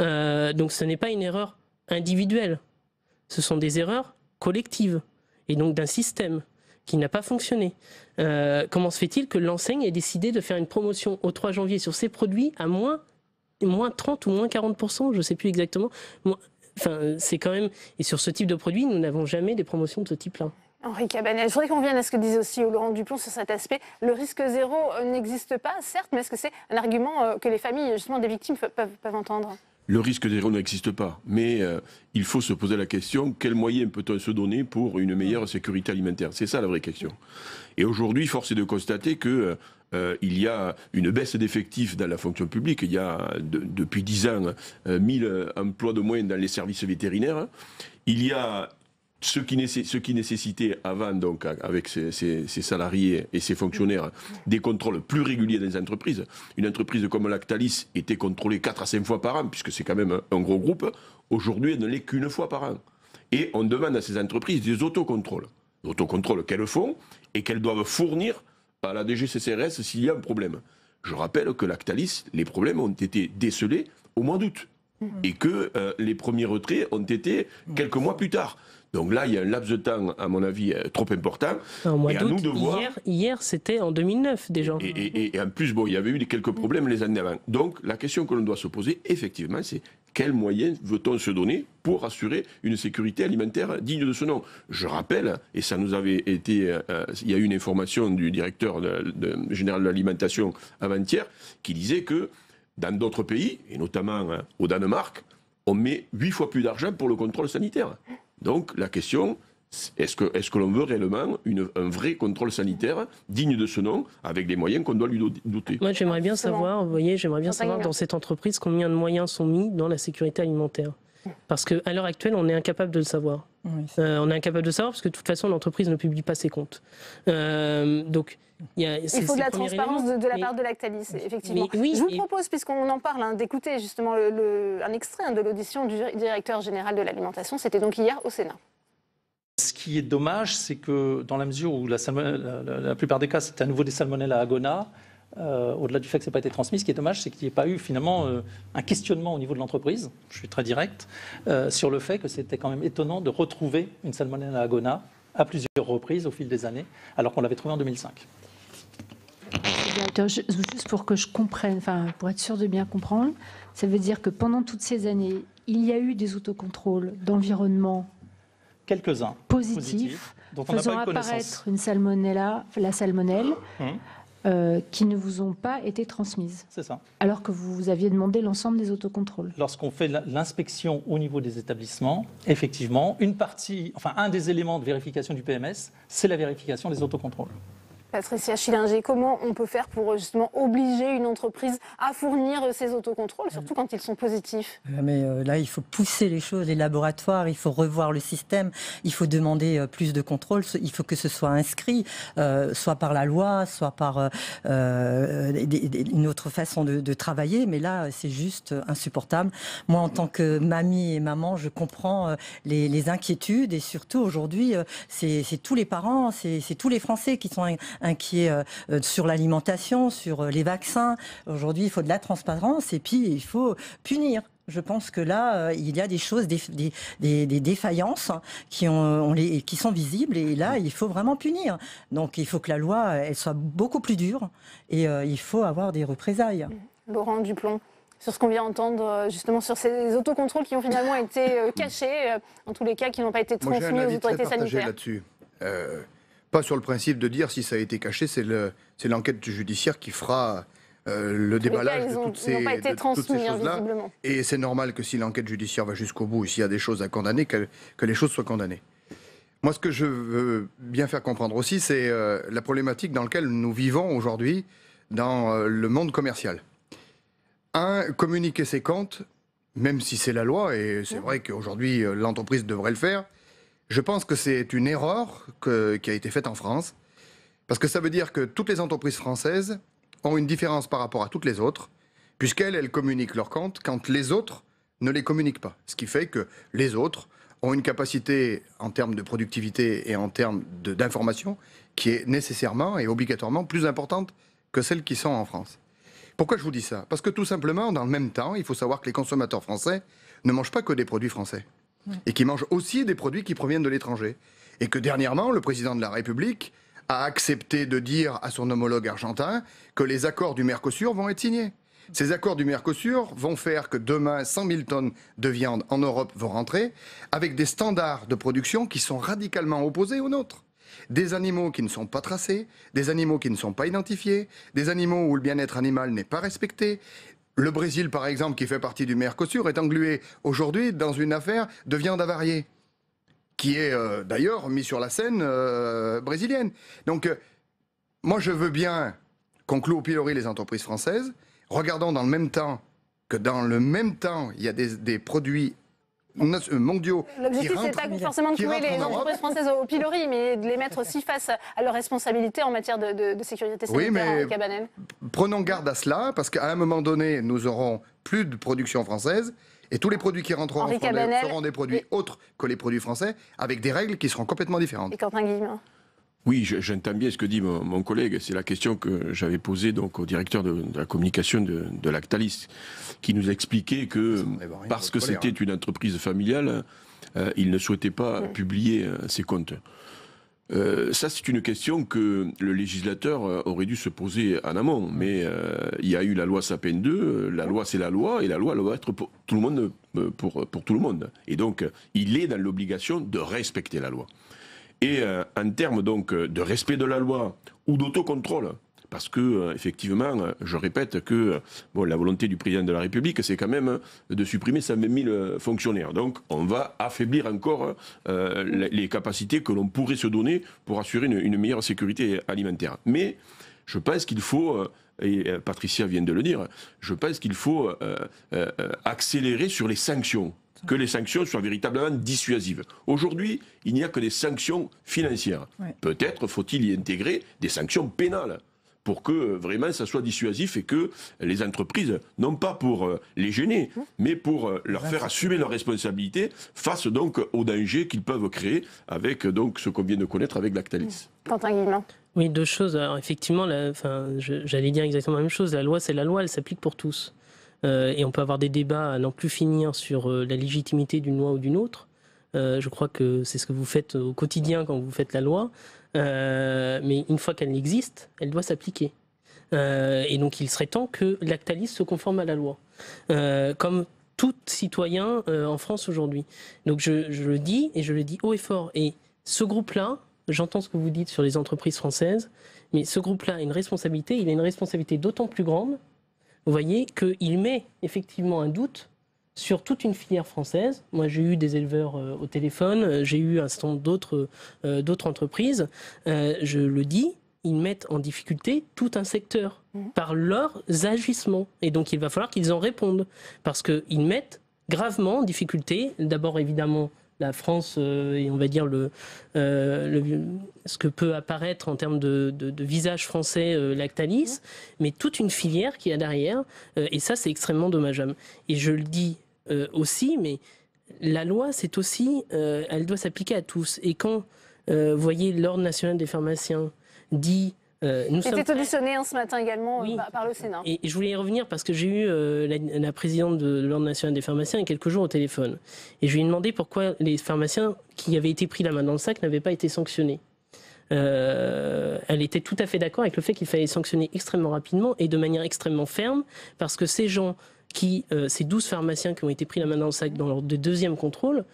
Donc ce n'est pas une erreur individuelle, ce sont des erreurs collectives et donc d'un système qui n'a pas fonctionné. Comment se fait-il que l'enseigne ait décidé de faire une promotion au 3 janvier sur ses produits à moins 30 ou moins 40%, je ne sais plus exactement. Enfin, c'est quand même... Et sur ce type de produit, nous n'avons jamais des promotions de ce type-là. Henri Cabanel, je voudrais qu'on revienne à ce que disait aussi Laurent Duplon sur cet aspect. Le risque zéro n'existe pas, certes, mais est-ce que c'est un argument que les familles, justement, des victimes peuvent entendre ? Le risque zéro n'existe pas, mais il faut se poser la question, quels moyens peut-on se donner pour une meilleure sécurité alimentaire ? C'est ça la vraie question. Et aujourd'hui, force est de constater que il y a une baisse d'effectifs dans la fonction publique. Il y a depuis 10 ans 1000 emplois de moins dans les services vétérinaires. Il y a ce qui nécessitait avant, donc, avec ces salariés et ces fonctionnaires, des contrôles plus réguliers dans les entreprises. Une entreprise comme Lactalis était contrôlée 4 à 5 fois par an, puisque c'est quand même un gros groupe. Aujourd'hui, elle ne l'est qu'une fois par an. Et on demande à ces entreprises des autocontrôles. Autocontrôles qu'elles font et qu'elles doivent fournir à la DGCCRS s'il y a un problème. Je rappelle que Lactalis, les problèmes ont été décelés au mois d'août. Et que les premiers retraits ont été quelques mois plus tard. Donc là, il y a un laps de temps, à mon avis, trop important. Et à nous de voir... Hier, c'était en 2009 déjà. Et en plus, bon, il y avait eu quelques problèmes les années avant. Donc la question que l'on doit se poser, effectivement, c'est quels moyens veut-on se donner pour assurer une sécurité alimentaire digne de ce nom ? Je rappelle, et ça nous avait été... il y a eu une information du directeur général de l'alimentation avant-hier qui disait que dans d'autres pays, et notamment au Danemark, on met 8 fois plus d'argent pour le contrôle sanitaire. Donc la question, est-ce que l'on veut réellement un vrai contrôle sanitaire digne de ce nom, avec les moyens qu'on doit lui doter ? Moi, j'aimerais bien savoir, vous voyez, dans cette entreprise combien de moyens sont mis dans la sécurité alimentaire. Parce qu'à l'heure actuelle, on est incapable de le savoir. On est incapable de le savoir parce que de toute façon, l'entreprise ne publie pas ses comptes. Donc, il faut de la transparence de la part de Lactalis, effectivement. Je vous propose, puisqu'on en parle, d'écouter justement un extrait de l'audition du directeur général de l'alimentation. C'était donc hier au Sénat. Ce qui est dommage, c'est que dans la mesure où la plupart des cas, c'est à nouveau des salmonella agona, au-delà du fait que ça n'a pas été transmis, ce qui est dommage, c'est qu'il n'y ait pas eu finalement un questionnement au niveau de l'entreprise, je suis très direct, sur le fait que c'était quand même étonnant de retrouver une salmonella agona à plusieurs reprises au fil des années, alors qu'on l'avait trouvée en 2005. Directeur, juste pour que je comprenne, enfin pour être sûr de bien comprendre, ça veut dire que pendant toutes ces années, il y a eu des autocontrôles d'environnement quelques-uns positifs dont on n'a faisant pas eu apparaître une salmonella, la salmonelle, qui ne vous ont pas été transmises. C'est ça. Alors que vous aviez demandé l'ensemble des autocontrôles. Lorsqu'on fait l'inspection au niveau des établissements, effectivement, un des éléments de vérification du PMS, c'est la vérification des autocontrôles. Patricia Schillinger, comment on peut faire pour justement obliger une entreprise à fournir ces autocontrôles, surtout quand ils sont positifs ? Mais là, il faut pousser les choses, les laboratoires, il faut revoir le système, il faut demander plus de contrôle, il faut que ce soit inscrit, soit par la loi, soit par une autre façon de travailler, mais là, c'est juste insupportable. Moi, en tant que mamie et maman, je comprends les inquiétudes et surtout aujourd'hui, c'est tous les parents, c'est tous les Français qui sont inquiets sur l'alimentation, sur les vaccins. Aujourd'hui, il faut de la transparence et puis il faut punir. Je pense que là, il y a des choses, des défaillances qui sont visibles et là, il faut vraiment punir. Donc, il faut que la loi elle soit beaucoup plus dure et il faut avoir des représailles. Laurent Duplon, sur ce qu'on vient d'entendre, justement sur ces autocontrôles qui ont finalement été cachés, en tous les cas, qui n'ont pas été transmis aux autorités sanitaires. Là-dessus. Pas sur le principe de dire si ça a été caché, c'est l'enquête judiciaire qui fera le déballage de toutes ces choses-là. Et c'est normal que si l'enquête judiciaire va jusqu'au bout, et s'il y a des choses à condamner, que les choses soient condamnées. Moi, ce que je veux bien faire comprendre aussi, c'est la problématique dans laquelle nous vivons aujourd'hui dans le monde commercial. Communiquer ses comptes, même si c'est la loi, et c'est vrai qu'aujourd'hui l'entreprise devrait le faire, je pense que c'est une erreur qui a été faite en France, parce que ça veut dire que toutes les entreprises françaises ont une différence par rapport à toutes les autres, puisqu'elles communiquent leurs comptes quand les autres ne les communiquent pas. Ce qui fait que les autres ont une capacité en termes de productivité et en termes d'information qui est nécessairement et obligatoirement plus importante que celles qui sont en France. Pourquoi je vous dis ça? Parce que tout simplement, dans le même temps, il faut savoir que les consommateurs français ne mangent pas que des produits français. Et qu'ils mangent aussi des produits qui proviennent de l'étranger. Et que dernièrement, le président de la République a accepté de dire à son homologue argentin que les accords du Mercosur vont être signés. Ces accords du Mercosur vont faire que demain, 100 000 tonnes de viande en Europe vont rentrer avec des standards de production qui sont radicalement opposés aux nôtres. Des animaux qui ne sont pas tracés, des animaux qui ne sont pas identifiés, des animaux où le bien-être animal n'est pas respecté. Le Brésil, par exemple, qui fait partie du Mercosur, est englué aujourd'hui dans une affaire de viande avariée, qui est d'ailleurs mis sur la scène brésilienne. Donc, moi, je veux bien qu'on cloue au pilori les entreprises françaises. Regardons dans le même temps que dans le même temps, il y a des produits mondiaux. L'objectif, c'est pas forcément de clouer les entreprises françaises au pilori, mais de les mettre aussi face à leurs responsabilités en matière de sécurité sanitaire, Henri Cabanel. Prenons garde à cela, parce qu'à un moment donné, nous aurons plus de production française, et tous les produits qui rentreront seront des produits autres que les produits français, avec des règles qui seront complètement différentes. Et Quentin Guillemin. Oui, j'entends bien ce que dit mon collègue. C'est la question que j'avais posée donc au directeur de la communication de Lactalis, qui nous expliquait que parce que c'était une entreprise familiale, il ne souhaitait pas publier ses comptes. Ça, c'est une question que le législateur aurait dû se poser en amont. Mais il y a eu la loi Sapin 2, la loi c'est la loi, et la loi elle doit être pour tout le monde, pour tout le monde. Et donc, il est dans l'obligation de respecter la loi. Et en termes donc de respect de la loi ou d'autocontrôle, parce que effectivement, je répète que la volonté du président de la République, c'est quand même de supprimer 120 000 fonctionnaires. Donc on va affaiblir encore les capacités que l'on pourrait se donner pour assurer une meilleure sécurité alimentaire. Mais je pense qu'il faut, et Patricia vient de le dire, je pense qu'il faut accélérer sur les sanctions. Que les sanctions soient véritablement dissuasives. Aujourd'hui, il n'y a que des sanctions financières. Ouais. Peut-être faut-il y intégrer des sanctions pénales pour que vraiment ça soit dissuasif et que les entreprises, non pas pour les gêner, mais pour leur faire assumer leurs responsabilités face donc aux dangers qu'ils peuvent créer avec donc ce qu'on vient de connaître avec Lactalis. Quentin Guillemin. Oui, deux choses. Alors effectivement, j'allais dire exactement la même chose. La loi, c'est la loi, elle s'applique pour tous. Et on peut avoir des débats à n'en plus finir sur la légitimité d'une loi ou d'une autre. Je crois que c'est ce que vous faites au quotidien quand vous faites la loi. Mais une fois qu'elle existe, elle doit s'appliquer. Et donc il serait temps que Lactalis se conforme à la loi. Comme tout citoyen en France aujourd'hui. Donc je le dis, et je le dis haut et fort. Et ce groupe-là, j'entends ce que vous dites sur les entreprises françaises, mais ce groupe-là a une responsabilité. Il a une responsabilité d'autant plus grande, vous voyez, qu'il met effectivement un doute sur toute une filière française. Moi, j'ai eu des éleveurs au téléphone, j'ai eu un certain nombre d'autres entreprises. Je le dis, ils mettent en difficulté tout un secteur par leurs agissements. Et donc, il va falloir qu'ils en répondent, parce qu'ils mettent gravement en difficulté, d'abord évidemment, la France et on va dire ce que peut apparaître en termes de visage français Lactalis, mais toute une filière qui est derrière, et ça c'est extrêmement dommageable. Et je le dis aussi, mais la loi c'est aussi, elle doit s'appliquer à tous. Et quand, vous voyez, l'Ordre national des pharmaciens dit... C'était auditionné ce matin également par le Sénat. Et je voulais y revenir parce que j'ai eu la présidente de l'Ordre national des pharmaciens il y a quelques jours au téléphone. Et je lui ai demandé pourquoi les pharmaciens qui avaient été pris la main dans le sac n'avaient pas été sanctionnés. Elle était tout à fait d'accord avec le fait qu'il fallait sanctionner extrêmement rapidement et de manière extrêmement ferme, parce que ces gens ces 12 pharmaciens qui ont été pris la main dans le sac dans leur deuxième contrôle,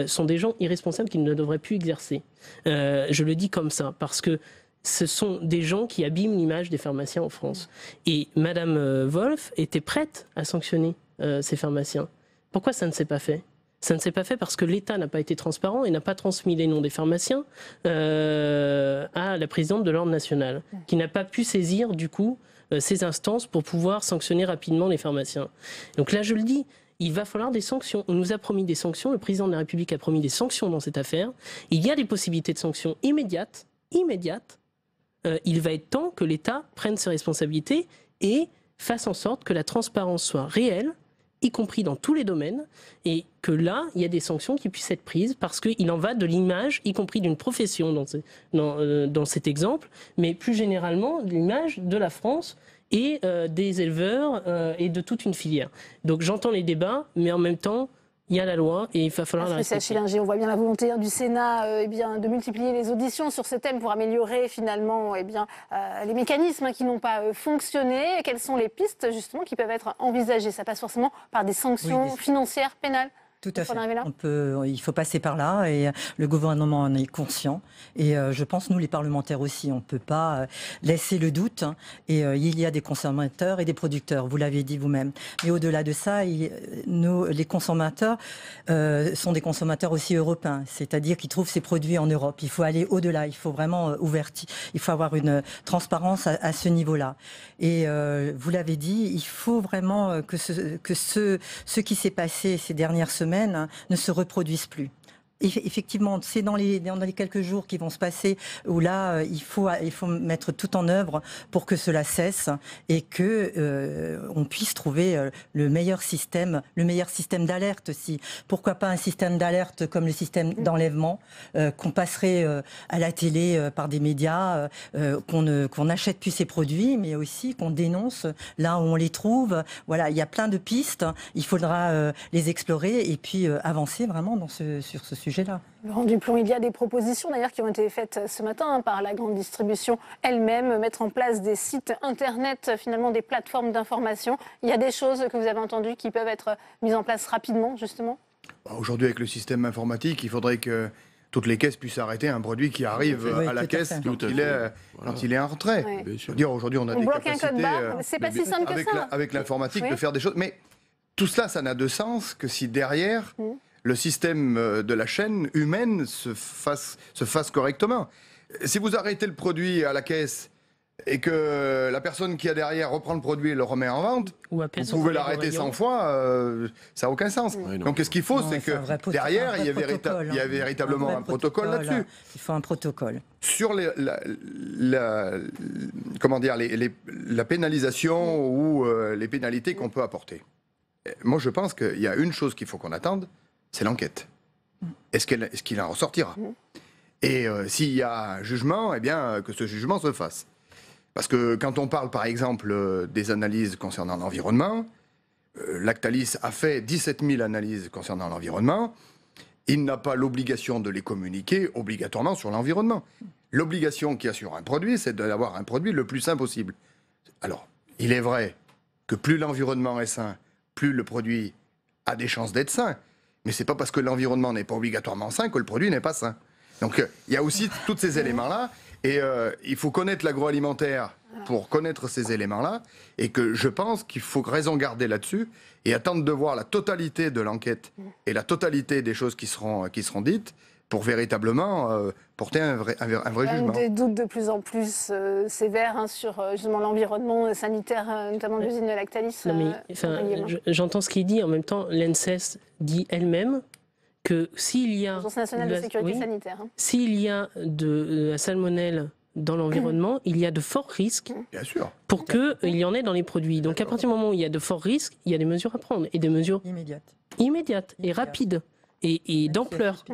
sont des gens irresponsables qui ne devraient plus exercer. Je le dis comme ça, parce que ce sont des gens qui abîment l'image des pharmaciens en France. Et Madame Wolf était prête à sanctionner ces pharmaciens. Pourquoi ça ne s'est pas fait ? Ça ne s'est pas fait parce que l'État n'a pas été transparent et n'a pas transmis les noms des pharmaciens à la présidente de l'Ordre national, qui n'a pas pu saisir du coup ces instances pour pouvoir sanctionner rapidement les pharmaciens. Donc là, je le dis, il va falloir des sanctions. On nous a promis des sanctions, le président de la République a promis des sanctions dans cette affaire. Il y a des possibilités de sanctions immédiates. Il va être temps que l'État prenne ses responsabilités et fasse en sorte que la transparence soit réelle, y compris dans tous les domaines, et que là, il y a des sanctions qui puissent être prises, parce qu'il en va de l'image, y compris d'une profession dans cet exemple, mais plus généralement de l'image de la France et des éleveurs et de toute une filière. Donc j'entends les débats, mais en même temps, il y a la loi et il va falloir la respecter. On voit bien la volonté du Sénat de multiplier les auditions sur ce thème pour améliorer finalement les mécanismes qui n'ont pas fonctionné. Quelles sont les pistes justement qui peuvent être envisagées ? Ça passe forcément par des sanctions financières, pénales ? Tout à fait. Il faut passer par là et le gouvernement en est conscient. Et je pense, nous les parlementaires aussi, on ne peut pas laisser le doute. Et il y a des consommateurs et des producteurs, vous l'avez dit vous-même. Mais au-delà de ça, les consommateurs sont des consommateurs aussi européens. C'est-à-dire qu'ils trouvent ces produits en Europe. Il faut aller au-delà, il faut vraiment il faut avoir une transparence à ce niveau-là. Et vous l'avez dit, il faut vraiment que ce qui s'est passé ces dernières semaines ne se reproduisent plus. Effectivement, c'est dans les quelques jours qui vont se passer où là, il faut mettre tout en œuvre pour que cela cesse et que on puisse trouver le meilleur système d'alerte aussi. Pourquoi pas un système d'alerte comme le système d'enlèvement qu'on passerait à la télé par des médias, qu'on n'achète plus ces produits, mais aussi qu'on dénonce là où on les trouve. Voilà, il y a plein de pistes. Il faudra les explorer et puis avancer vraiment sur ce sujet. Laurent Duplon, il y a des propositions d'ailleurs qui ont été faites ce matin par la grande distribution elle-même, mettre en place des sites internet, finalement des plateformes d'information. Il y a des choses que vous avez entendues qui peuvent être mises en place rapidement, justement ? Aujourd'hui, avec le système informatique, il faudrait que toutes les caisses puissent arrêter un produit qui arrive à la caisse quand il est en retrait. Je veux dire, aujourd'hui, on a des capacités c'est pas si simple que ça. Avec l'informatique de faire des choses. Mais tout cela, ça n'a de sens que si derrière... le système de la chaîne humaine se fasse correctement. Si vous arrêtez le produit à la caisse et que la personne qui a derrière reprend le produit et le remet en vente, vous pouvez l'arrêter 100 fois, ça n'a aucun sens. Donc ce qu'il faut, c'est que derrière, il y a véritablement un protocole là-dessus. Il faut un protocole. Sur la pénalisation ou les pénalités qu'on peut apporter. Moi, je pense qu'il y a une chose qu'il faut qu'on attende, c'est l'enquête. Est-ce qu'il en ressortira ? Et s'il y a un jugement, eh bien, que ce jugement se fasse. Parce que quand on parle, par exemple, des analyses concernant l'environnement, Lactalis a fait 17 000 analyses concernant l'environnement. Il n'a pas l'obligation de les communiquer obligatoirement sur l'environnement. L'obligation qu'il y a sur un produit, c'est d'avoir un produit le plus sain possible. Alors, il est vrai que plus l'environnement est sain, plus le produit a des chances d'être sain. Mais ce n'est pas parce que l'environnement n'est pas obligatoirement sain que le produit n'est pas sain. Donc il y a aussi tous ces éléments-là. Et il faut connaître l'agroalimentaire pour connaître ces éléments-là. Et que je pense qu'il faut raison garder là-dessus et attendre de voir la totalité de l'enquête et la totalité des choses qui seront dites pour véritablement porter un vrai jugement. Des doutes de plus en plus sévères sur justement l'environnement sanitaire, notamment de l'usine de Lactalis. J'entends ce qu'il dit. En même temps, l'ANSES dit elle-même que s'il y a... L'Agence nationale de sécurité sanitaire. S'il y a de la salmonelle dans l'environnement, il y a de forts risques pour qu'il y en ait dans les produits. Donc à partir du moment où il y a de forts risques, il y a des mesures à prendre. Et des mesures immédiates et rapides. Et d'ampleur.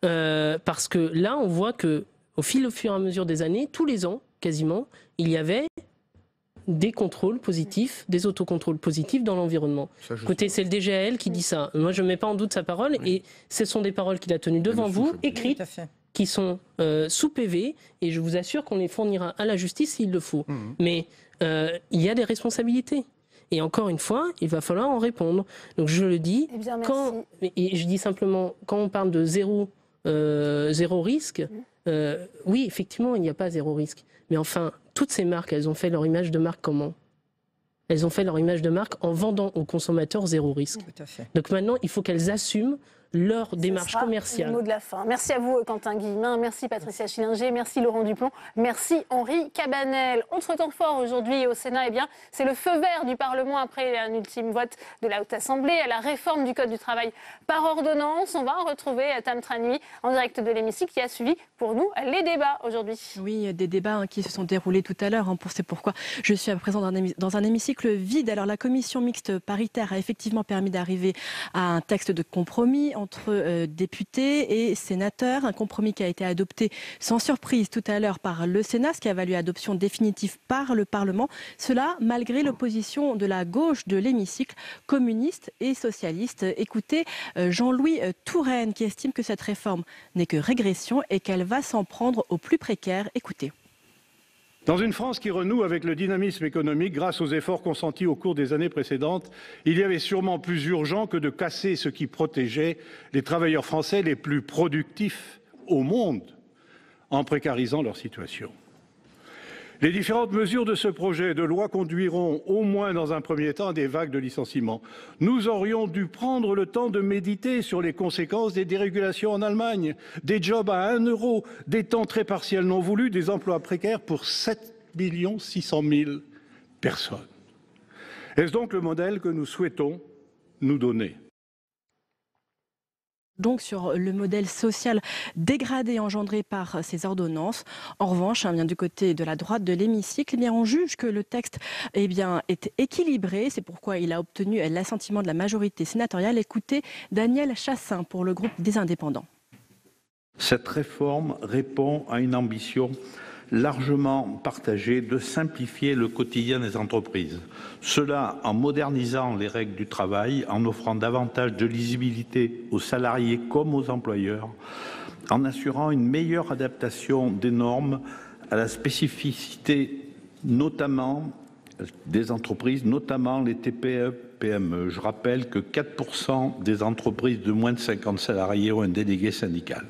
Parce que là, on voit que au fur et à mesure des années, tous les ans, quasiment, il y avait des contrôles positifs, des autocontrôles positifs dans l'environnement. Écoutez, c'est le DGAL qui dit ça. Moi, je ne mets pas en doute sa parole. Et ce sont des paroles qu'il a tenues devant vous, écrites, qui sont sous PV. Et je vous assure qu'on les fournira à la justice s'il le faut. Mais il y a des responsabilités. Et encore une fois, il va falloir en répondre. Donc je le dis, et je dis simplement, quand on parle de zéro risque, oui, effectivement, il n'y a pas zéro risque. Mais enfin, toutes ces marques, elles ont fait leur image de marque comment ? Elles ont fait leur image de marque en vendant aux consommateurs zéro risque. Tout à fait. Donc maintenant, il faut qu'elles assument leur démarche commerciale. Le mot de la fin. Merci à vous, Quentin Guillemin. Merci, Patricia Schillinger. Merci, Laurent Duplomb. Merci, Henri Cabanel. Autre temps fort aujourd'hui au Sénat, c'est le feu vert du Parlement après un ultime vote de la Haute Assemblée à la réforme du Code du travail par ordonnance. On va retrouver Tam Tranui en direct de l'hémicycle qui a suivi pour nous les débats aujourd'hui. Oui, des débats qui se sont déroulés tout à l'heure. C'est pourquoi je suis à présent dans un hémicycle vide. Alors la commission mixte paritaire a effectivement permis d'arriver à un texte de compromis entre députés et sénateurs, un compromis qui a été adopté sans surprise tout à l'heure par le Sénat, ce qui a valu adoption définitive par le Parlement. Cela malgré l'opposition de la gauche de l'hémicycle, communiste et socialiste. Écoutez Jean-Louis Touraine qui estime que cette réforme n'est que régression et qu'elle va s'en prendre aux plus précaires. Écoutez. Dans une France qui renoue avec le dynamisme économique grâce aux efforts consentis au cours des années précédentes, il y avait sûrement plus urgent que de casser ce qui protégeait les travailleurs français les plus productifs au monde en précarisant leur situation. Les différentes mesures de ce projet de loi conduiront au moins dans un premier temps à des vagues de licenciements. Nous aurions dû prendre le temps de méditer sur les conséquences des dérégulations en Allemagne, des jobs à 1 euro, des temps très partiels non voulus, des emplois précaires pour 7 600 000 personnes. Est-ce donc le modèle que nous souhaitons nous donner ? Donc sur le modèle social dégradé engendré par ces ordonnances. En revanche, bien du côté de la droite de l'hémicycle, on juge que le texte est équilibré. C'est pourquoi il a obtenu l'assentiment de la majorité sénatoriale. Écoutez Daniel Chassin pour le groupe des Indépendants. Cette réforme répond à une ambition largement partagée de simplifier le quotidien des entreprises. Cela en modernisant les règles du travail, en offrant davantage de lisibilité aux salariés comme aux employeurs, en assurant une meilleure adaptation des normes à la spécificité notamment des entreprises, notamment les TPE-PME. Je rappelle que 4% des entreprises de moins de 50 salariés ont un délégué syndical.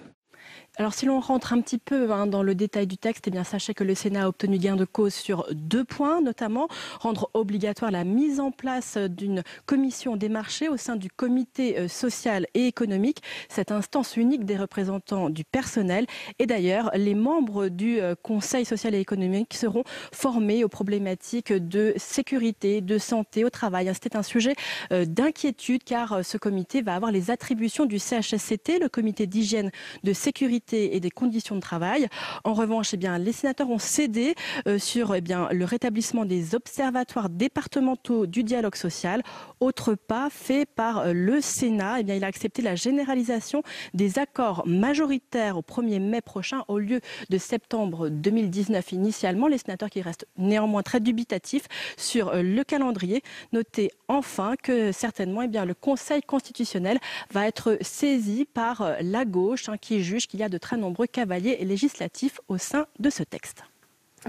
Alors si l'on rentre un petit peu dans le détail du texte, sachez que le Sénat a obtenu gain de cause sur 2 points, notamment rendre obligatoire la mise en place d'une commission des marchés au sein du comité social et économique, cette instance unique des représentants du personnel. Et d'ailleurs, les membres du Conseil social et économique seront formés aux problématiques de sécurité, de santé au travail. C'était un sujet d'inquiétude car ce comité va avoir les attributions du CHSCT, le comité d'hygiène, de sécurité et des conditions de travail. En revanche, les sénateurs ont cédé sur le rétablissement des observatoires départementaux du dialogue social. Autre pas fait par le Sénat, il a accepté la généralisation des accords majoritaires au 1er mai prochain au lieu de septembre 2019 initialement. Les sénateurs qui restent néanmoins très dubitatifs sur le calendrier. Notez enfin que certainement le Conseil constitutionnel va être saisi par la gauche qui juge qu'il y a de très nombreux cavaliers législatifs au sein de ce texte.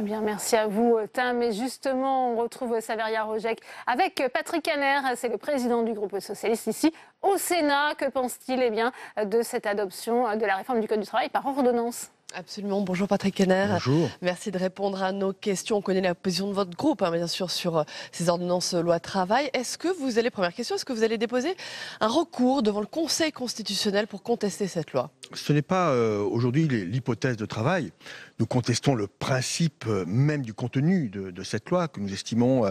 Merci à vous, Tam. Et justement, on retrouve Saveria Rojek avec Patrick Kanner. C'est le président du groupe socialiste ici au Sénat. Que pense-t-il de cette adoption de la réforme du Code du travail par ordonnance ? Absolument. Bonjour Patrick Kanner. Bonjour. Merci de répondre à nos questions. On connaît la position de votre groupe, bien sûr, sur ces ordonnances loi travail. Première question, est-ce que vous allez déposer un recours devant le Conseil constitutionnel pour contester cette loi ? Ce n'est pas aujourd'hui l'hypothèse de travail. Nous contestons le principe même du contenu de cette loi que nous estimons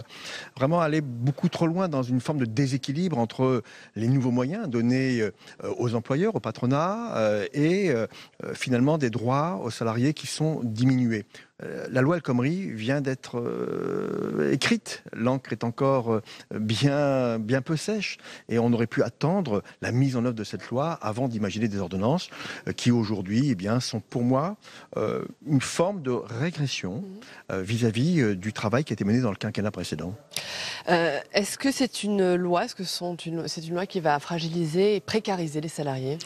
vraiment aller beaucoup trop loin dans une forme de déséquilibre entre les nouveaux moyens donnés aux employeurs, au patronat et finalement des droits aux salariés qui sont diminués. La loi El Khomri vient d'être écrite. L'encre est encore bien peu sèche et on aurait pu attendre la mise en œuvre de cette loi avant d'imaginer des ordonnances qui aujourd'hui sont pour moi une forme de régression vis-à-vis du travail qui a été mené dans le quinquennat précédent. Est-ce que c'est une loi, c'est une loi qui va fragiliser et précariser les salariés ?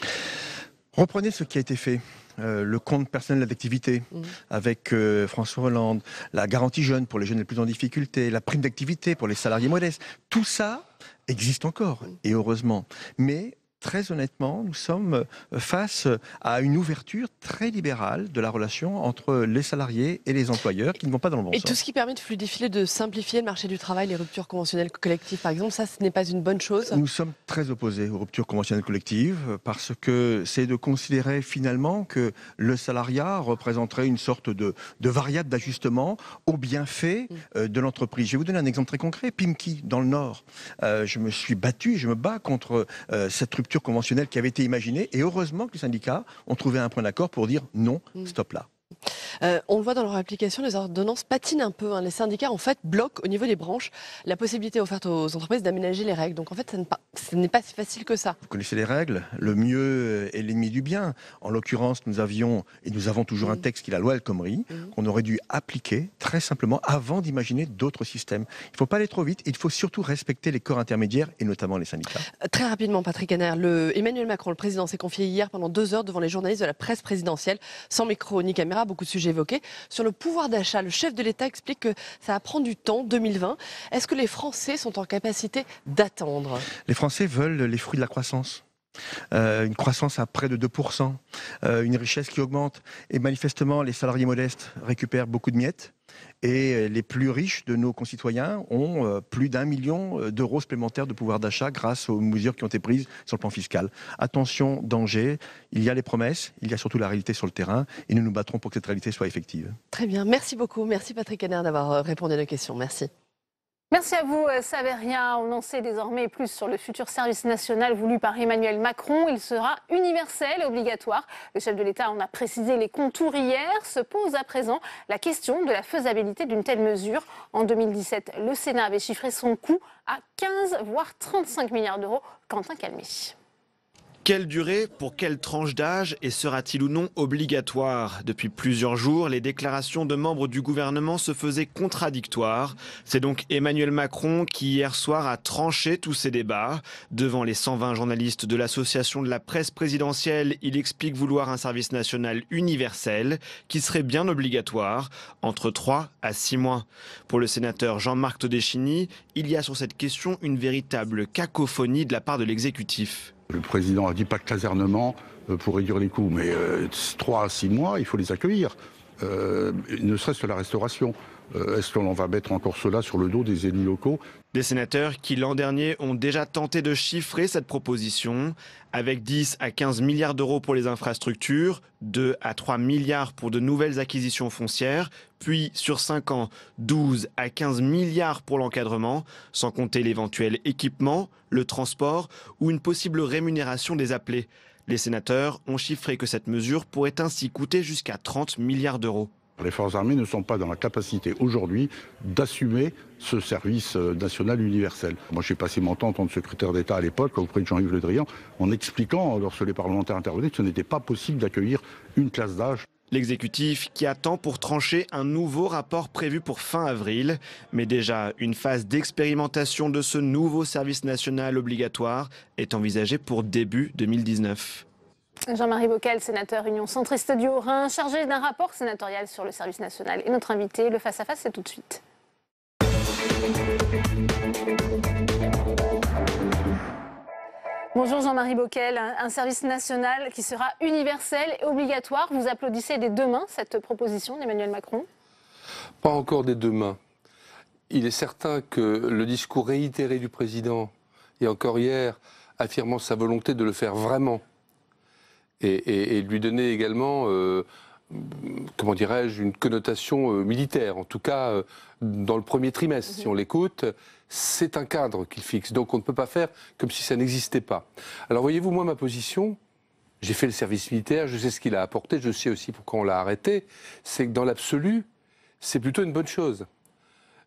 Reprenez ce qui a été fait. le compte personnel d'activité avec François Hollande, la garantie jeune pour les jeunes les plus en difficulté, la prime d'activité pour les salariés modestes, tout ça existe encore, et heureusement. Mais très honnêtement, nous sommes face à une ouverture très libérale de la relation entre les salariés et les employeurs qui ne vont pas dans le bon sens. Et tout ce qui permet de fluidifier, de simplifier le marché du travail, les ruptures conventionnelles collectives par exemple, ça ce n'est pas une bonne chose? Nous sommes très opposés aux ruptures conventionnelles collectives parce que c'est de considérer finalement que le salariat représenterait une sorte de variable d'ajustement au bienfait de l'entreprise. Je vais vous donner un exemple très concret. Pimki, dans le Nord. Je me suis battu, je me bats contre cette rupture conventionnelle qui avait été imaginée et heureusement que les syndicats ont trouvé un point d'accord pour dire non, stop là. On le voit dans leur application, les ordonnances patinent un peu. Les syndicats, en fait, bloquent au niveau des branches la possibilité offerte aux entreprises d'aménager les règles. Donc, en fait, ce n'est pas si facile que ça. Vous connaissez les règles. Le mieux est l'ennemi du bien. En l'occurrence, nous avons toujours un texte qui est la loi El Khomri, qu'on aurait dû appliquer très simplement avant d'imaginer d'autres systèmes. Il ne faut pas aller trop vite. Il faut surtout respecter les corps intermédiaires et notamment les syndicats. Très rapidement, Patrick Henner, Emmanuel Macron, le président, s'est confié hier pendant 2 heures devant les journalistes de la presse présidentielle, sans micro ni caméra, beaucoup de sujets évoqués. Sur le pouvoir d'achat, le chef de l'État explique que ça va prendre du temps, 2020. Est-ce que les Français sont en capacité d'attendre? Les Français veulent les fruits de la croissance. Une croissance à près de 2%, une richesse qui augmente. Et manifestement, les salariés modestes récupèrent beaucoup de miettes. Et les plus riches de nos concitoyens ont plus d'1 million d'euros supplémentaires de pouvoir d'achat grâce aux mesures qui ont été prises sur le plan fiscal. Attention, danger, il y a les promesses, il y a surtout la réalité sur le terrain et nous nous battrons pour que cette réalité soit effective. Très bien, merci beaucoup. Merci Patrick Henner d'avoir répondu à nos questions. Merci. Merci à vous, Saveria. On en sait désormais plus sur le futur service national voulu par Emmanuel Macron. Il sera universel et obligatoire. Le chef de l'État en a précisé les contours hier. Se pose à présent la question de la faisabilité d'une telle mesure. En 2017, le Sénat avait chiffré son coût à 15 voire 35 milliards d'euros. Quentin Calmy. Quelle durée pour quelle tranche d'âge et sera-t-il ou non obligatoire? Depuis plusieurs jours, les déclarations de membres du gouvernement se faisaient contradictoires. C'est donc Emmanuel Macron qui hier soir a tranché tous ces débats. Devant les 120 journalistes de l'association de la presse présidentielle, il explique vouloir un service national universel qui serait bien obligatoire, entre 3 à 6 mois. Pour le sénateur Jean-Marc Todeschini, il y a sur cette question une véritable cacophonie de la part de l'exécutif. Le président a dit pas de casernement pour réduire les coûts, mais 3 à 6 mois, il faut les accueillir. Ne serait-ce que la restauration. Est-ce qu'on va mettre encore cela sur le dos des élus locaux? Des sénateurs qui l'an dernier ont déjà tenté de chiffrer cette proposition. Avec 10 à 15 milliards d'euros pour les infrastructures, 2 à 3 milliards pour de nouvelles acquisitions foncières, puis sur 5 ans, 12 à 15 milliards pour l'encadrement, sans compter l'éventuel équipement, le transport ou une possible rémunération des appelés. Les sénateurs ont chiffré que cette mesure pourrait ainsi coûter jusqu'à 30 milliards d'euros. Les forces armées ne sont pas dans la capacité aujourd'hui d'assumer ce service national universel. Moi, j'ai passé mon temps en tant que secrétaire d'État à l'époque auprès de Jean-Yves Le Drian en expliquant, lorsque les parlementaires intervenaient, que ce n'était pas possible d'accueillir une classe d'âge. L'exécutif qui attend pour trancher un nouveau rapport prévu pour fin avril. Mais déjà, une phase d'expérimentation de ce nouveau service national obligatoire est envisagée pour début 2019. Jean-Marie Bockel, sénateur Union centriste du Haut-Rhin, chargé d'un rapport sénatorial sur le service national. Et notre invité, le face-à-face, c'est tout de suite. Bonjour Jean-Marie Bockel, un service national qui sera universel et obligatoire. Vous applaudissez des 2 mains cette proposition d'Emmanuel Macron? Pas encore des 2 mains. Il est certain que le discours réitéré du président, et encore hier, affirmant sa volonté de le faire vraiment, et lui donner également, comment dirais-je, une connotation militaire, en tout cas dans le premier trimestre, si on l'écoute, c'est un cadre qu'il fixe. Donc on ne peut pas faire comme si ça n'existait pas. Alors voyez-vous, moi, ma position, j'ai fait le service militaire, je sais ce qu'il a apporté, je sais aussi pourquoi on l'a arrêté, c'est que dans l'absolu, c'est plutôt une bonne chose.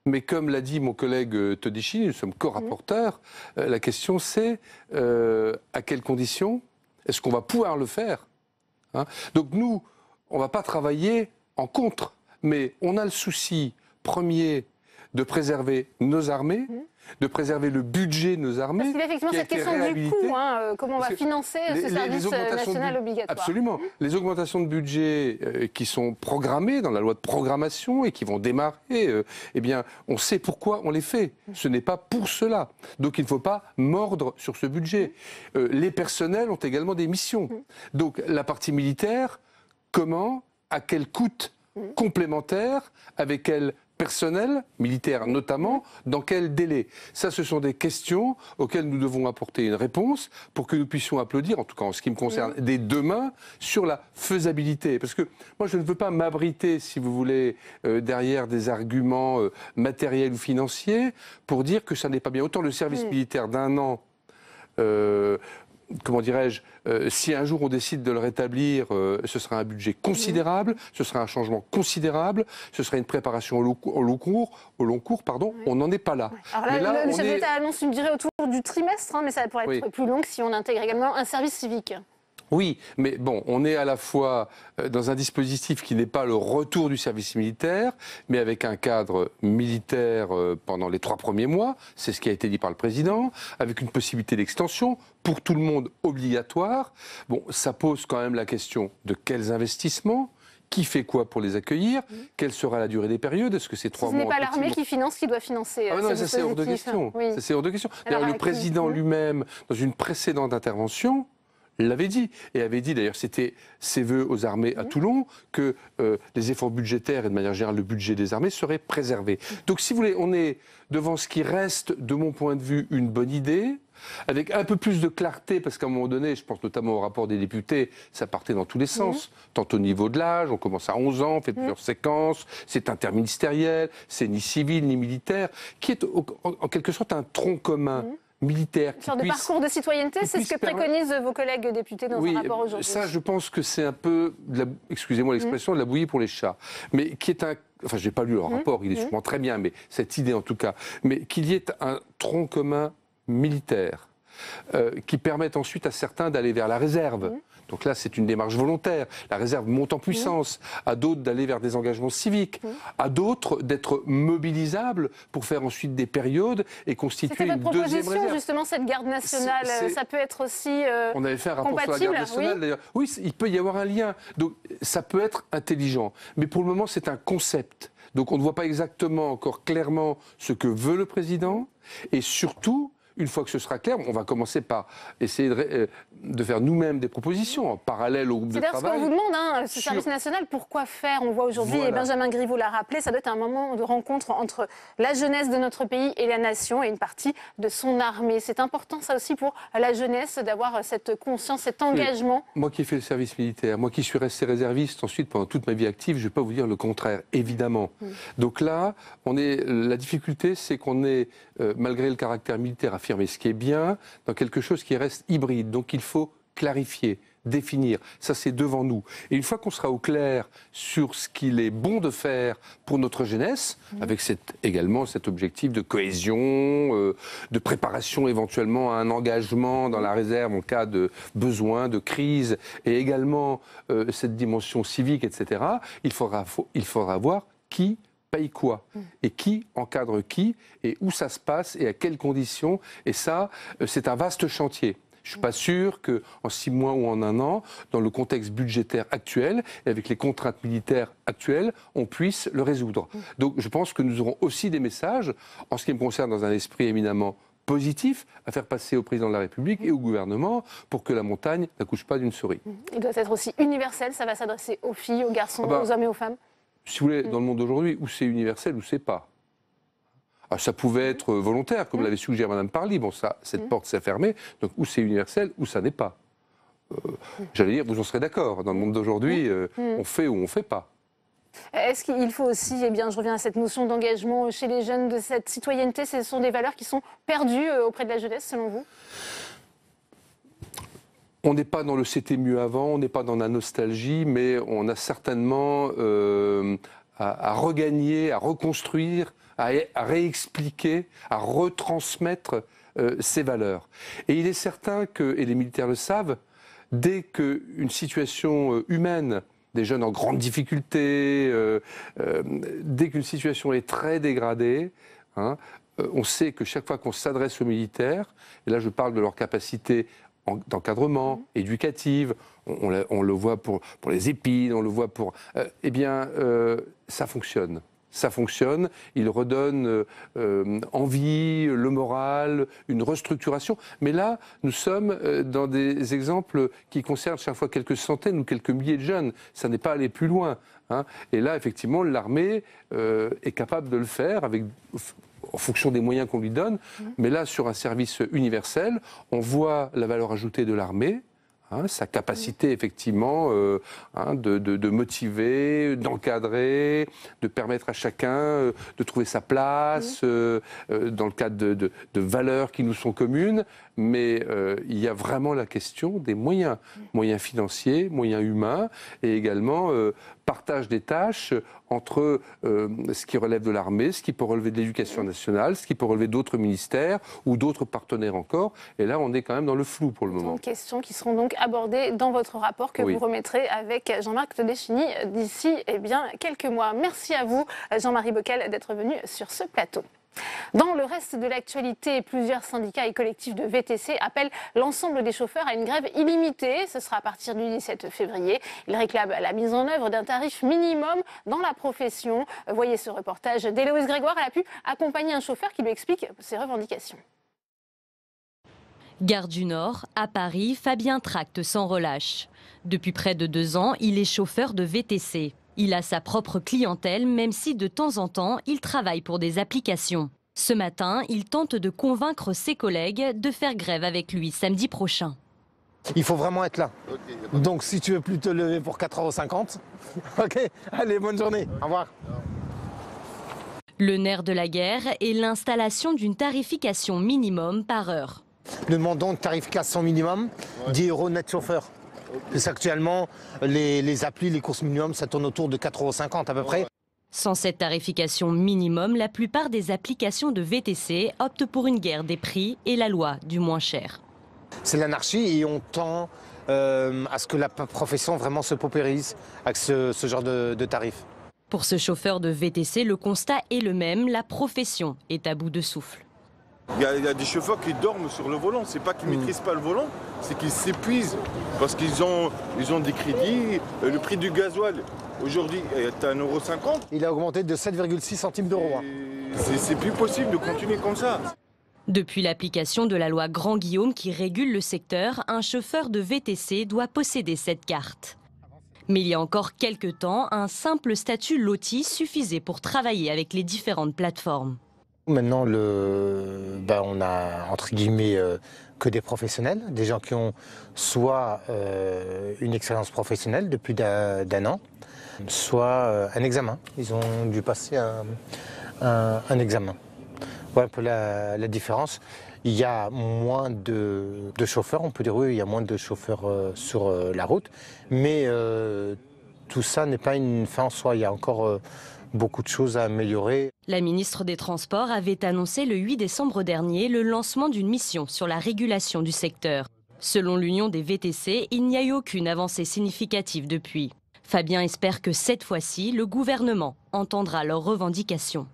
Mais comme l'a dit mon collègue Todeschini, nous sommes co-rapporteurs, la question c'est à quelles conditions est-ce qu'on va pouvoir le faire, hein? Donc nous, on ne va pas travailler en contre, mais on a le souci premier de préserver nos armées de préserver le budget de nos armées. Parce qu'il y a effectivement cette question du coût, comment on va financer ce service national obligatoire. Absolument. Les augmentations de budget qui sont programmées dans la loi de programmation et qui vont démarrer, eh bien, on sait pourquoi on les fait. Ce n'est pas pour cela. Donc il ne faut pas mordre sur ce budget. Les personnels ont également des missions. Donc la partie militaire, comment, à quel coût complémentaire, avec quel personnel, militaire notamment, dans quel délai? Ça, ce sont des questions auxquelles nous devons apporter une réponse pour que nous puissions applaudir, en tout cas en ce qui me concerne, dès demain, sur la faisabilité. Parce que moi, je ne veux pas m'abriter, si vous voulez, derrière des arguments matériels ou financiers pour dire que ça n'est pas bien. Autant le service militaire d'un an, comment dirais-je, si un jour on décide de le rétablir, ce sera un budget considérable, ce sera un changement considérable, ce sera une préparation au long cours, on n'en est pas là. Alors là, le chef d'État annonce une durée autour du trimestre, mais ça pourrait être plus long si on intègre également un service civique. Oui, mais bon, on est à la fois dans un dispositif qui n'est pas le retour du service militaire, mais avec un cadre militaire pendant les 3 premiers mois, c'est ce qui a été dit par le président, avec une possibilité d'extension pour tout le monde obligatoire. Bon, ça pose quand même la question de quels investissements, qui fait quoi pour les accueillir, quelle sera la durée des périodes, est-ce que c'est 3 mois? Ce n'est pas l'armée qui finance, qui doit financer. Ah non, ça c'est hors de question. Oui. Ça c'est hors de question. D'ailleurs, le président lui-même, dans une précédente intervention, l'avait dit, et avait dit d'ailleurs, c'était ses vœux aux armées à Toulon, que les efforts budgétaires et de manière générale le budget des armées seraient préservés. Donc si vous voulez, on est devant ce qui reste, de mon point de vue, une bonne idée, avec un peu plus de clarté, parce qu'à un moment donné, je pense notamment au rapport des députés, ça partait dans tous les sens, tant au niveau de l'âge, on commence à 11 ans, on fait plusieurs séquences, c'est interministériel, c'est ni civil ni militaire, qui est en quelque sorte un tronc commun. Militaire. Sur des parcours de citoyenneté, c'est ce que préconisent vos collègues députés dans un rapport aujourd'hui. Ça, je pense que c'est un peu, excusez-moi l'expression, de la bouillie pour les chats. Mais qui est un... Enfin, je n'ai pas lu leur rapport, il est sûrement très bien, mais cette idée en tout cas. Mais qu'il y ait un tronc commun militaire qui permette ensuite à certains d'aller vers la réserve. Donc là, c'est une démarche volontaire. La réserve monte en puissance. À d'autres d'aller vers des engagements civiques. À d'autres d'être mobilisables pour faire ensuite des périodes et constituer une deuxième réserve. Justement, cette garde nationale, ça peut être aussi on avait fait un rapport sur la garde nationale, d'ailleurs. Oui, il peut y avoir un lien. Donc ça peut être intelligent. Mais pour le moment, c'est un concept. Donc on ne voit pas exactement encore clairement ce que veut le président. Et surtout, une fois que ce sera clair, on va commencer par essayer de faire nous-mêmes des propositions en parallèle au groupe de travail. C'est d'ailleurs ce qu'on vous demande, ce service national, pourquoi faire? On voit aujourd'hui, et Benjamin Griveaux l'a rappelé, ça doit être un moment de rencontre entre la jeunesse de notre pays et la nation et une partie de son armée. C'est important ça aussi pour la jeunesse d'avoir cette conscience, cet engagement. Moi qui ai fait le service militaire, moi qui suis resté réserviste ensuite pendant toute ma vie active, je ne vais pas vous dire le contraire, évidemment. Donc là, la difficulté, c'est qu'on est, malgré le caractère militaire affirmé, ce qui est bien, dans quelque chose qui reste hybride. Donc il faut clarifier, définir. Ça, c'est devant nous. Et une fois qu'on sera au clair sur ce qu'il est bon de faire pour notre jeunesse, avec également cet objectif de cohésion, de préparation éventuellement à un engagement dans la réserve en cas de besoin, de crise, et également cette dimension civique, etc., il faudra voir qui paye quoi et qui encadre qui et où ça se passe et à quelles conditions. Et ça, c'est un vaste chantier. Je ne suis pas sûr qu'en 6 mois ou en 1 an, dans le contexte budgétaire actuel et avec les contraintes militaires actuelles, on puisse le résoudre. Donc je pense que nous aurons aussi des messages, en ce qui me concerne dans un esprit éminemment positif, à faire passer au président de la République et au gouvernement pour que la montagne n'accouche pas d'une souris. Il doit être aussi universel, ça va s'adresser aux filles, aux garçons, aux hommes et aux femmes. Si vous voulez, dans le monde d'aujourd'hui, où c'est universel, où c'est pas. Alors, ça pouvait être volontaire, comme l'avait suggéré Mme Parly. Bon, ça, cette porte s'est fermée. Donc, où c'est universel, où ça n'est pas. J'allais dire, vous en serez d'accord. Dans le monde d'aujourd'hui, on fait ou on ne fait pas. Est-ce qu'il faut aussi, eh bien, je reviens à cette notion d'engagement chez les jeunes, de cette citoyenneté, ce sont des valeurs qui sont perdues auprès de la jeunesse, selon vous ? On n'est pas dans le c'était mieux avant, on n'est pas dans la nostalgie, mais on a certainement à regagner, à reconstruire, à réexpliquer, à retransmettre ces valeurs. Et il est certain que, et les militaires le savent, dès qu'une situation humaine, des jeunes en grande difficulté, dès qu'une situation est très dégradée, on sait que chaque fois qu'on s'adresse aux militaires, et là je parle de leur capacité d'encadrement, éducative, on le voit pour les épines, on le voit pour... ça fonctionne. Ça fonctionne, il redonne envie, le moral, une restructuration. Mais là, nous sommes dans des exemples qui concernent chaque fois quelques centaines ou quelques milliers de jeunes. Ça n'est pas aller plus loin. Hein. Et là, effectivement, l'armée est capable de le faire en fonction des moyens qu'on lui donne. Mais là, sur un service universel, on voit la valeur ajoutée de l'armée. Sa capacité effectivement de motiver, d'encadrer, de permettre à chacun de trouver sa place dans le cadre de valeurs qui nous sont communes. Mais il y a vraiment la question des moyens, moyens financiers, moyens humains et également partage des tâches entre ce qui relève de l'armée, ce qui peut relever de l'éducation nationale, ce qui peut relever d'autres ministères ou d'autres partenaires encore. Et là, on est quand même dans le flou pour le moment. Des questions qui seront donc abordées dans votre rapport que vous remettrez avec Jean-Marc Todeschini d'ici quelques mois. Merci à vous, Jean-Marie Bockel, d'être venu sur ce plateau. Dans le reste de l'actualité, plusieurs syndicats et collectifs de VTC appellent l'ensemble des chauffeurs à une grève illimitée. Ce sera à partir du 17 février. Ils réclament la mise en œuvre d'un tarif minimum dans la profession. Voyez ce reportage d'Héloïse Grégoire. Elle a pu accompagner un chauffeur qui lui explique ses revendications. Gare du Nord, à Paris, Fabien tracte sans relâche. Depuis près de 2 ans, il est chauffeur de VTC. Il a sa propre clientèle, même si de temps en temps, il travaille pour des applications. Ce matin, il tente de convaincre ses collègues de faire grève avec lui samedi prochain. Il faut vraiment être là. Donc si tu veux plus te lever pour 4,50 €, ok, allez, bonne journée, au revoir. Le nerf de la guerre est l'installation d'une tarification minimum par heure. Nous demandons une tarification minimum, 10 € net chauffeur. Parce qu'actuellement, les applis, les courses minimum, ça tourne autour de 4,50 € à peu près. Sans cette tarification minimum, la plupart des applications de VTC optent pour une guerre des prix et la loi du moins cher. C'est l'anarchie et on tend à ce que la profession vraiment se paupérise avec ce genre de tarifs. Pour ce chauffeur de VTC, le constat est le même, la profession est à bout de souffle. Il y a des chauffeurs qui dorment sur le volant. C'est pas qu'ils ne maîtrisent pas le volant, c'est qu'ils s'épuisent parce qu'ils ont des crédits. Le prix du gasoil, aujourd'hui, est à 1,50 €. Il a augmenté de 7,6 centimes d'euros. C'est plus possible de continuer comme ça. Depuis l'application de la loi Grand Guillaume qui régule le secteur, un chauffeur de VTC doit posséder cette carte. Mais il y a encore quelques temps, un simple statut loti suffisait pour travailler avec les différentes plateformes. Maintenant, on a entre guillemets que des professionnels, des gens qui ont soit une expérience professionnelle depuis d'un an, soit un examen. Ils ont dû passer un examen. Voilà un peu la différence. Il y a moins de chauffeurs, on peut dire oui, il y a moins de chauffeurs sur la route, mais tout ça n'est pas une fin en soi. Il y a encore beaucoup de choses à améliorer. La ministre des Transports avait annoncé le 8 décembre dernier le lancement d'une mission sur la régulation du secteur. Selon l'Union des VTC, il n'y a eu aucune avancée significative depuis. Fabien espère que cette fois-ci, le gouvernement entendra leurs revendications.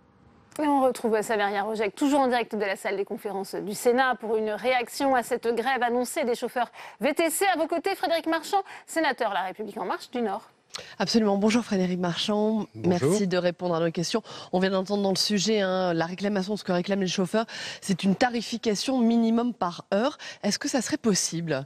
Et on retrouve Saveria Rojek, toujours en direct de la salle des conférences du Sénat pour une réaction à cette grève annoncée des chauffeurs VTC. À vos côtés, Frédéric Marchand, sénateur La République En Marche du Nord. Absolument. Bonjour Frédéric Marchand. Bonjour. Merci de répondre à nos questions. On vient d'entendre dans le sujet la réclamation, ce que réclament les chauffeurs, c'est une tarification minimum par heure. Est-ce que ça serait possible ?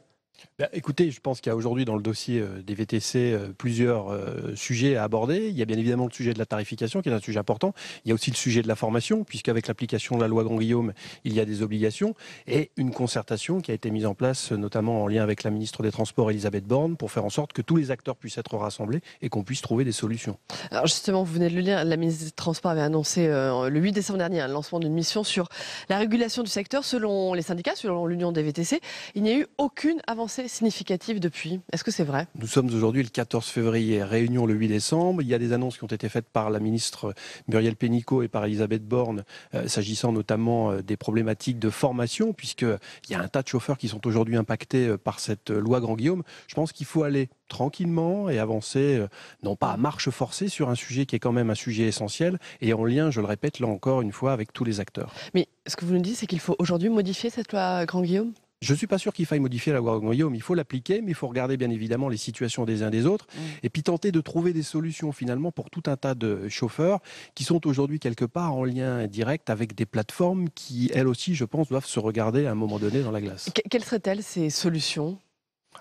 Écoutez, je pense qu'il y a aujourd'hui dans le dossier des VTC plusieurs sujets à aborder. Il y a bien évidemment le sujet de la tarification qui est un sujet important. Il y a aussi le sujet de la formation, puisqu'avec l'application de la loi Grand Guillaume, il y a des obligations et une concertation qui a été mise en place, notamment en lien avec la ministre des Transports, Elisabeth Borne, pour faire en sorte que tous les acteurs puissent être rassemblés et qu'on puisse trouver des solutions. Alors justement, vous venez de le lire, la ministre des Transports avait annoncé le 8 décembre dernier le lancement d'une mission sur la régulation du secteur. Selon les syndicats, selon l'Union des VTC, il n'y a eu aucune avancée avancées significatives depuis. Est-ce que c'est vrai? Nous sommes aujourd'hui le 14 février, réunion le 8 décembre. Il y a des annonces qui ont été faites par la ministre Muriel Pénicaud et par Elisabeth Borne, s'agissant notamment des problématiques de formation, puisqu'il y a un tas de chauffeurs qui sont aujourd'hui impactés par cette loi Grand-Guillaume. Je pense qu'il faut aller tranquillement et avancer, non pas à marche forcée, sur un sujet qui est quand même un sujet essentiel et en lien, je le répète là encore une fois, avec tous les acteurs. Mais ce que vous nous dites, c'est qu'il faut aujourd'hui modifier cette loi Grand-Guillaume? Je ne suis pas sûr qu'il faille modifier la loi Grand-Guillaume. Il faut l'appliquer, mais il faut regarder bien évidemment les situations des uns des autres et puis tenter de trouver des solutions finalement pour tout un tas de chauffeurs qui sont aujourd'hui quelque part en lien direct avec des plateformes qui, elles aussi, je pense, doivent se regarder à un moment donné dans la glace. Quelles seraient-elles ces solutions?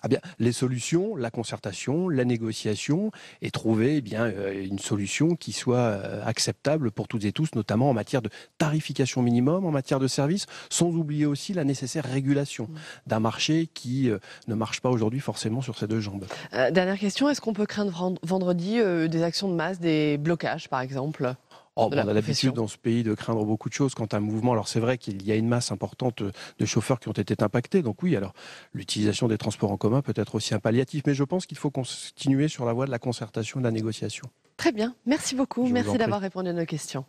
Ah bien, les solutions, la concertation, la négociation et trouver une solution qui soit acceptable pour toutes et tous, notamment en matière de tarification minimum, en matière de services, sans oublier aussi la nécessaire régulation d'un marché qui ne marche pas aujourd'hui forcément sur ses deux jambes. Dernière question, est-ce qu'on peut craindre vendredi des actions de masse, des blocages par exemple? On a l'habitude dans ce pays de craindre beaucoup de choses quant à un mouvement. Alors c'est vrai qu'il y a une masse importante de chauffeurs qui ont été impactés. Donc oui, alors l'utilisation des transports en commun peut être aussi un palliatif. Mais je pense qu'il faut continuer sur la voie de la concertation et de la négociation. Très bien, merci beaucoup. Merci d'avoir répondu à nos questions.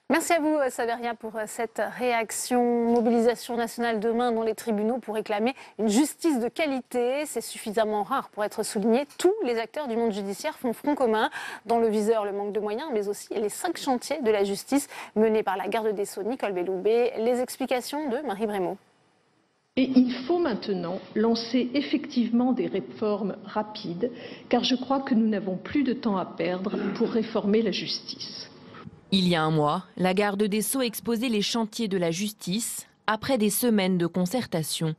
Merci à vous, Saveria, pour cette réaction. Mobilisation nationale demain dans les tribunaux pour réclamer une justice de qualité. C'est suffisamment rare pour être souligné. Tous les acteurs du monde judiciaire font front commun. Dans le viseur, le manque de moyens, mais aussi les 5 chantiers de la justice menés par la garde des Sceaux, Nicole Belloubet. Les explications de Marie Brémaud. Et il faut maintenant lancer effectivement des réformes rapides, car je crois que nous n'avons plus de temps à perdre pour réformer la justice. Il y a un mois, la garde des Sceaux exposait les chantiers de la justice après des semaines de concertation.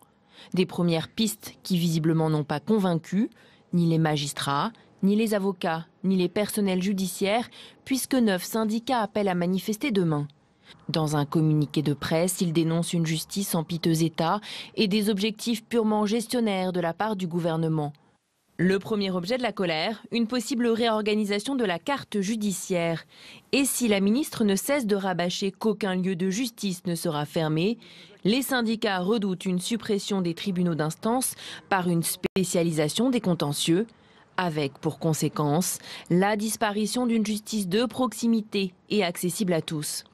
Des premières pistes qui visiblement n'ont pas convaincu ni les magistrats, ni les avocats, ni les personnels judiciaires, puisque 9 syndicats appellent à manifester demain. Dans un communiqué de presse, ils dénoncent une justice en piteux état et des objectifs purement gestionnaires de la part du gouvernement. Le premier objet de la colère, une possible réorganisation de la carte judiciaire. Et si la ministre ne cesse de rabâcher qu'aucun lieu de justice ne sera fermé, les syndicats redoutent une suppression des tribunaux d'instance par une spécialisation des contentieux, avec pour conséquence la disparition d'une justice de proximité et accessible à tous.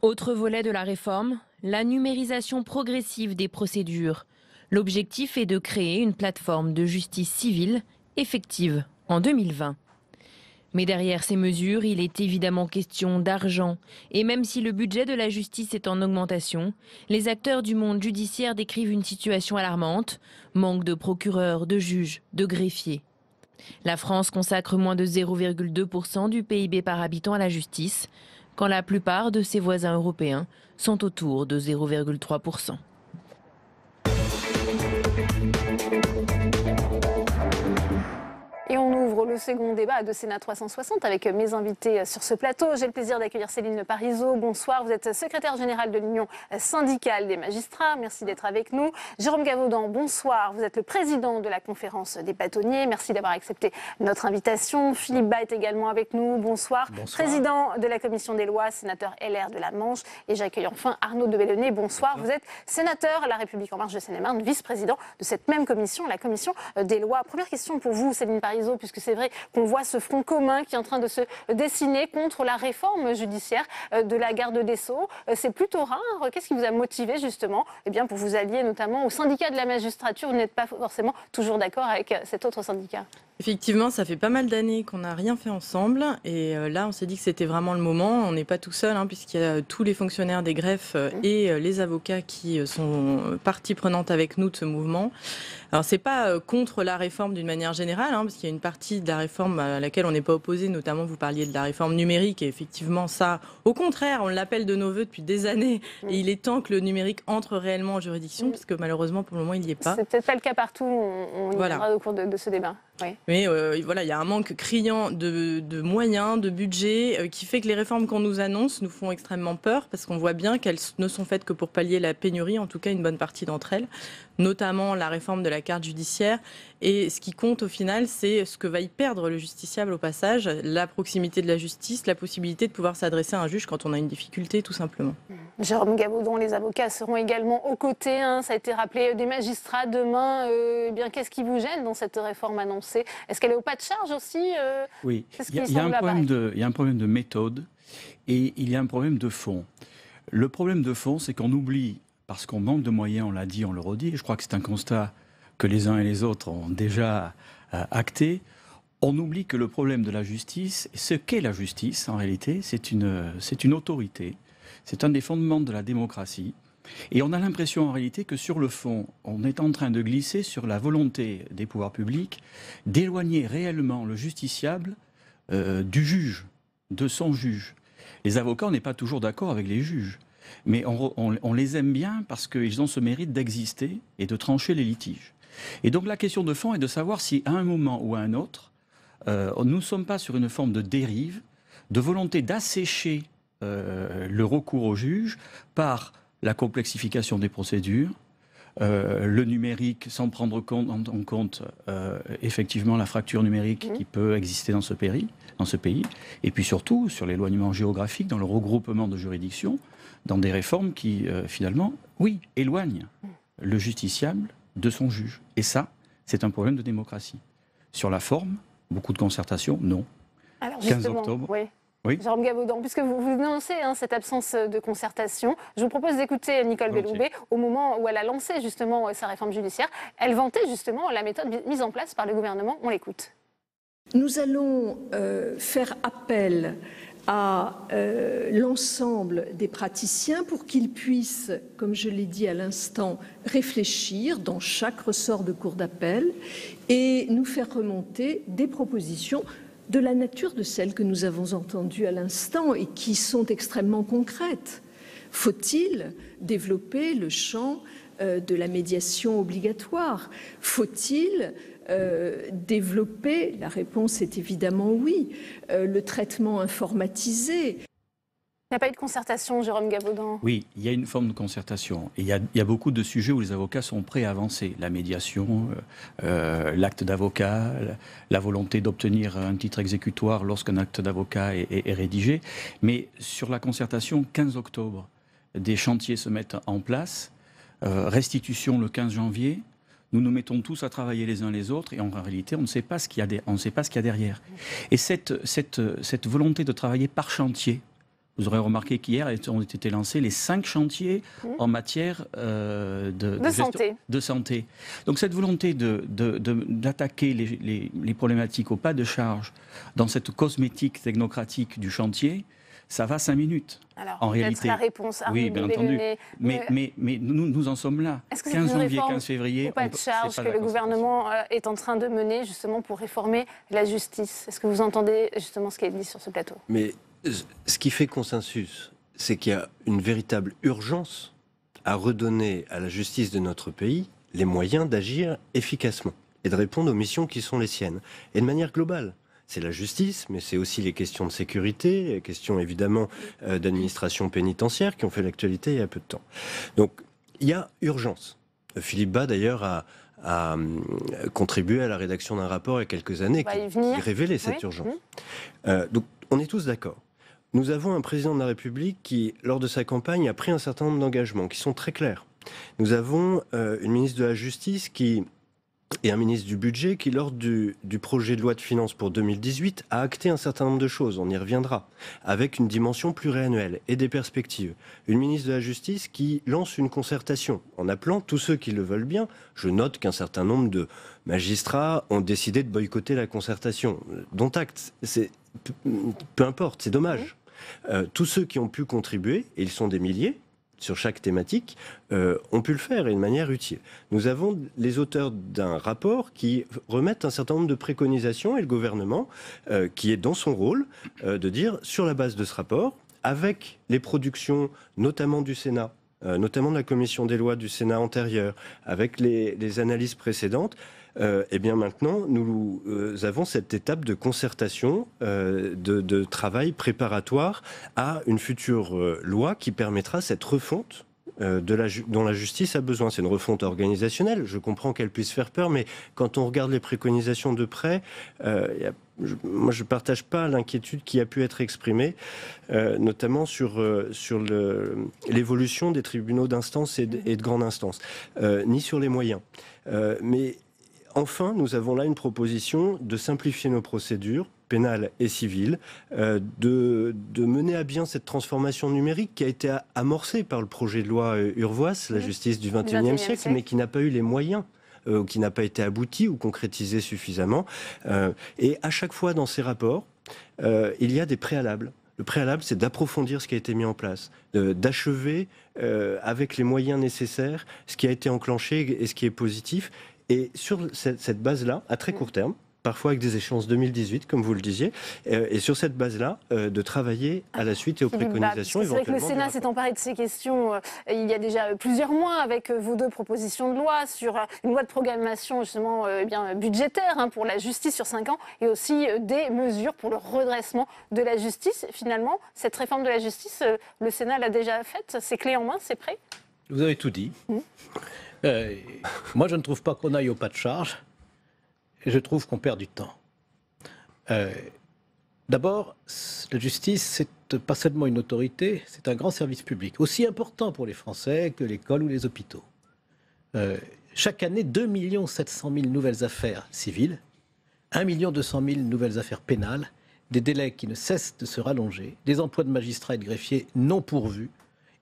Autre volet de la réforme, la numérisation progressive des procédures. L'objectif est de créer une plateforme de justice civile effective en 2020. Mais derrière ces mesures, il est évidemment question d'argent. Et même si le budget de la justice est en augmentation, les acteurs du monde judiciaire décrivent une situation alarmante. Manque de procureurs, de juges, de greffiers. La France consacre moins de 0,2% du PIB par habitant à la justice, quand la plupart de ses voisins européens sont autour de 0,3%. Et on ouvre le second débat de Sénat 360 avec mes invités sur ce plateau. J'ai le plaisir d'accueillir Céline Parizeau. Bonsoir, vous êtes secrétaire générale de l'Union syndicale des magistrats. Merci d'être avec nous. Jérôme Gavaudan, bonsoir. Vous êtes le président de la conférence des bâtonniers. Merci d'avoir accepté notre invitation. Philippe Bas est également avec nous. Bonsoir. Bonsoir. Président de la commission des lois, sénateur LR de la Manche. Et j'accueille enfin Arnaud de Belenet. Bonsoir. Vous êtes sénateur à La République en marche de Seine-et-Marne, vice-président de cette même commission, la commission des lois. Première question pour vous, Céline Parizeau, puisque c'est vrai qu'on voit ce front commun qui est en train de se dessiner contre la réforme judiciaire de la garde des Sceaux. C'est plutôt rare. Qu'est-ce qui vous a motivé justement pour vous allier notamment au syndicat de la magistrature? Vous n'êtes pas forcément toujours d'accord avec cet autre syndicat. Effectivement, ça fait pas mal d'années qu'on n'a rien fait ensemble et là on s'est dit que c'était vraiment le moment. On n'est pas tout seul puisqu'il y a tous les fonctionnaires des greffes et les avocats qui sont partie prenante avec nous de ce mouvement. Alors c'est pas contre la réforme d'une manière générale, parce qu'il y a une partie de la réforme à laquelle on n'est pas opposé, notamment vous parliez de la réforme numérique et effectivement ça, au contraire, on l'appelle de nos voeux depuis des années et il est temps que le numérique entre réellement en juridiction parce que malheureusement pour le moment il n'y est pas. C'est peut-être pas le cas partout, on y verra au cours de ce débat. Oui. Mais voilà, il y a un manque criant de moyens, de budget, qui fait que les réformes qu'on nous annonce nous font extrêmement peur, parce qu'on voit bien qu'elles ne sont faites que pour pallier la pénurie, en tout cas une bonne partie d'entre elles, notamment la réforme de la carte judiciaire. Et ce qui compte au final, c'est ce que va y perdre le justiciable au passage, la proximité de la justice, la possibilité de pouvoir s'adresser à un juge quand on a une difficulté, tout simplement. Jérôme Gabaudan, les avocats seront également aux côtés, ça a été rappelé, des magistrats demain. Eh bien, qu'est-ce qui vous gêne dans cette réforme annoncée? Est-ce qu'elle est au pas de charge aussi? Oui, il y a un problème de méthode et il y a un problème de fond. Le problème de fond, c'est qu'on oublie, parce qu'on manque de moyens, on l'a dit, on le redit, je crois que c'est un constat que les uns et les autres ont déjà acté, on oublie que le problème de la justice, ce qu'est la justice en réalité, c'est une autorité, c'est un des fondements de la démocratie. Et on a l'impression en réalité que sur le fond, on est en train de glisser sur la volonté des pouvoirs publics d'éloigner réellement le justiciable du juge, de son juge. Les avocats, on n'est pas toujours d'accord avec les juges, mais on les aime bien parce qu'ils ont ce mérite d'exister et de trancher les litiges. Et donc la question de fond est de savoir si à un moment ou à un autre, nous ne sommes pas sur une forme de dérive, de volonté d'assécher le recours au juge par la complexification des procédures, le numérique sans prendre en compte effectivement la fracture numérique qui peut exister dans ce pays, et puis surtout sur l'éloignement géographique, dans le regroupement de juridictions, dans des réformes qui finalement, oui, éloignent le justiciable de son juge. Et ça, c'est un problème de démocratie. Sur la forme, beaucoup de concertation, non. Alors 15 octobre. Oui. Oui. Jérôme Gabaudan, puisque vous dénoncez cette absence de concertation, je vous propose d'écouter Nicole Belloubet au moment où elle a lancé justement sa réforme judiciaire. Elle vantait justement la méthode mise en place par le gouvernement. On l'écoute. Nous allons faire appel à l'ensemble des praticiens pour qu'ils puissent, comme je l'ai dit à l'instant, réfléchir dans chaque ressort de cour d'appel et nous faire remonter des propositions de la nature de celles que nous avons entendues à l'instant et qui sont extrêmement concrètes. Faut-il développer le champ de la médiation obligatoire? Faut-il développer, la réponse est évidemment oui, le traitement informatisé? Il n'y a pas eu de concertation, Jérôme Gabaudan? Oui, il y a une forme de concertation. Et il y a beaucoup de sujets où les avocats sont prêts à avancer. La médiation, l'acte d'avocat, la volonté d'obtenir un titre exécutoire lorsqu'un acte d'avocat est rédigé. Mais sur la concertation, 15 octobre, des chantiers se mettent en place. Restitution le 15 janvier. Nous nous mettons tous à travailler les uns les autres et en réalité, on ne sait pas ce qu'il y a derrière. Et cette volonté de travailler par chantier, vous aurez remarqué qu'hier ont été lancés les 5 chantiers en matière de santé. Donc cette volonté d'attaquer les problématiques au pas de charge dans cette cosmétique technocratique du chantier, ça va 5 minutes. Alors, en réalité, la réponse. Oui, bien entendu. Mais nous en sommes là. 15 janvier, 15 février. Au pas de charge que le gouvernement est en train de mener justement pour réformer la justice. Est-ce que vous entendez justement ce qui est dit sur ce plateau? Mais ce qui fait consensus, c'est qu'il y a une véritable urgence à redonner à la justice de notre pays les moyens d'agir efficacement et de répondre aux missions qui sont les siennes. Et de manière globale. C'est la justice, mais c'est aussi les questions de sécurité, les questions évidemment d'administration pénitentiaire qui ont fait l'actualité il y a peu de temps. Donc il y a urgence. Philippe Bas d'ailleurs a contribué à la rédaction d'un rapport il y a quelques années qui révélait cette urgence. Donc on est tous d'accord. Nous avons un président de la République qui, lors de sa campagne, a pris un certain nombre d'engagements qui sont très clairs. Nous avons une ministre de la Justice et un ministre du Budget qui, lors du projet de loi de finances pour 2018, a acté un certain nombre de choses, on y reviendra, avec une dimension pluriannuelle et des perspectives. Une ministre de la Justice qui lance une concertation en appelant tous ceux qui le veulent bien. Je note qu'un certain nombre de magistrats ont décidé de boycotter la concertation. Dont acte, peu importe, c'est dommage. Tous ceux qui ont pu contribuer, et ils sont des milliers, sur chaque thématique, ont pu le faire et de manière utile. Nous avons les auteurs d'un rapport qui remettent un certain nombre de préconisations et le gouvernement, qui est dans son rôle, de dire, sur la base de ce rapport, avec les productions, notamment du Sénat, notamment de la commission des lois du Sénat antérieure, avec les analyses précédentes, et bien maintenant, nous avons cette étape de concertation, de travail préparatoire à une future loi qui permettra cette refonte dont la justice a besoin. C'est une refonte organisationnelle. Je comprends qu'elle puisse faire peur, mais quand on regarde les préconisations de près, moi je ne partage pas l'inquiétude qui a pu être exprimée, notamment sur l'évolution des tribunaux d'instance et de grande instance, ni sur les moyens. Mais enfin, nous avons là une proposition de simplifier nos procédures pénales et civiles, de mener à bien cette transformation numérique qui a été amorcée par le projet de loi Urvoas, la justice du XXIe siècle, mais qui n'a pas eu les moyens, qui n'a pas été abouti ou concrétisé suffisamment. Et à chaque fois dans ces rapports, il y a des préalables. Le préalable, c'est d'approfondir ce qui a été mis en place, d'achever avec les moyens nécessaires ce qui a été enclenché et ce qui est positif. Et sur cette base-là, à très court terme, parfois avec des échéances 2018, comme vous le disiez, et sur cette base-là, de travailler à la suite et aux préconisations. C'est vrai que le Sénat s'est emparé de ces questions il y a déjà plusieurs mois avec vos deux propositions de loi sur une loi de programmation justement budgétaire pour la justice sur 5 ans et aussi des mesures pour le redressement de la justice. Finalement, cette réforme de la justice, le Sénat l'a déjà faite, c'est clé en main, c'est prêt ? Vous avez tout dit. Moi, je ne trouve pas qu'on aille au pas de charge. Et je trouve qu'on perd du temps. D'abord, la justice, c'est pas seulement une autorité, c'est un grand service public, aussi important pour les Français que l'école ou les hôpitaux. Chaque année, 2 700 000 nouvelles affaires civiles, 1 200 000 nouvelles affaires pénales, des délais qui ne cessent de se rallonger, des emplois de magistrats et de greffiers non pourvus,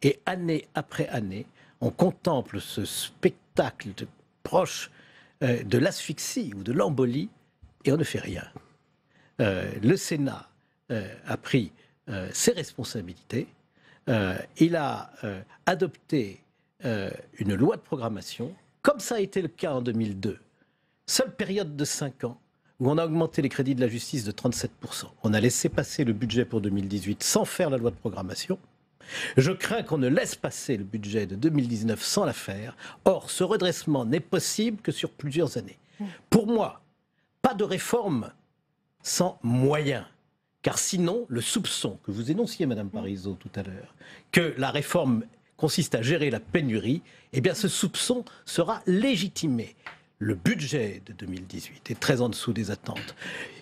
et année après année, on contemple ce spectacle proche de l'asphyxie ou de l'embolie, et on ne fait rien. Le Sénat a pris ses responsabilités. Il a adopté une loi de programmation, comme ça a été le cas en 2002. Seule période de 5 ans où on a augmenté les crédits de la justice de 37%. On a laissé passer le budget pour 2018 sans faire la loi de programmation. Je crains qu'on ne laisse passer le budget de 2019 sans la faire. Or, ce redressement n'est possible que sur plusieurs années. Pour moi, pas de réforme sans moyens. Car sinon, le soupçon que vous énonciez, Madame Parisot, tout à l'heure, que la réforme consiste à gérer la pénurie, eh bien ce soupçon sera légitimé. Le budget de 2018 est très en dessous des attentes.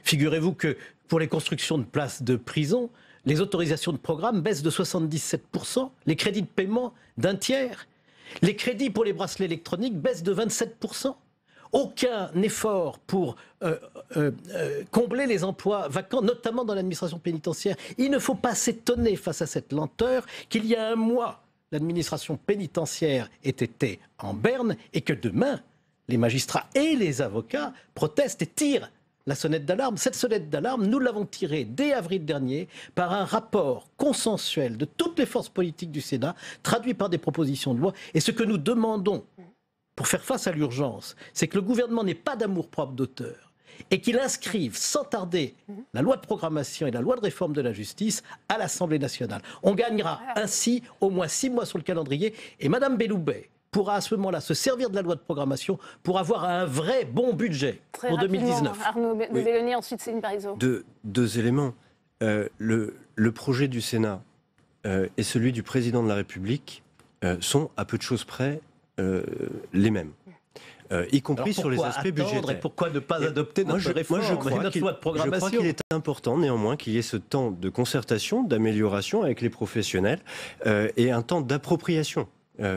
Figurez-vous que pour les constructions de places de prison, les autorisations de programme baissent de 77%, les crédits de paiement d'un tiers, les crédits pour les bracelets électroniques baissent de 27%. Aucun effort pour combler les emplois vacants, notamment dans l'administration pénitentiaire. Il ne faut pas s'étonner face à cette lenteur qu'il y a un mois, l'administration pénitentiaire ait été en berne et que demain, les magistrats et les avocats protestent et tirent la sonnette d'alarme. Cette sonnette d'alarme, nous l'avons tirée dès avril dernier par un rapport consensuel de toutes les forces politiques du Sénat, traduit par des propositions de loi. Et ce que nous demandons pour faire face à l'urgence, c'est que le gouvernement n'ait pas d'amour-propre d'auteur et qu'il inscrive sans tarder la loi de programmation et la loi de réforme de la justice à l'Assemblée nationale. On gagnera ainsi au moins 6 mois sur le calendrier et Madame Belloubet pourra à ce moment-là se servir de la loi de programmation pour avoir un vrai bon budget pour 2019. Arnaud Belloni, ensuite Céline Parisot. Deux éléments. Le projet du Sénat et celui du président de la République sont à peu de choses près les mêmes. Y compris sur les aspects budgétaires. Et pourquoi ne pas adopter notre réforme et notre loi de programmation ? Je crois qu'il est important néanmoins qu'il y ait ce temps de concertation, d'amélioration avec les professionnels et un temps d'appropriation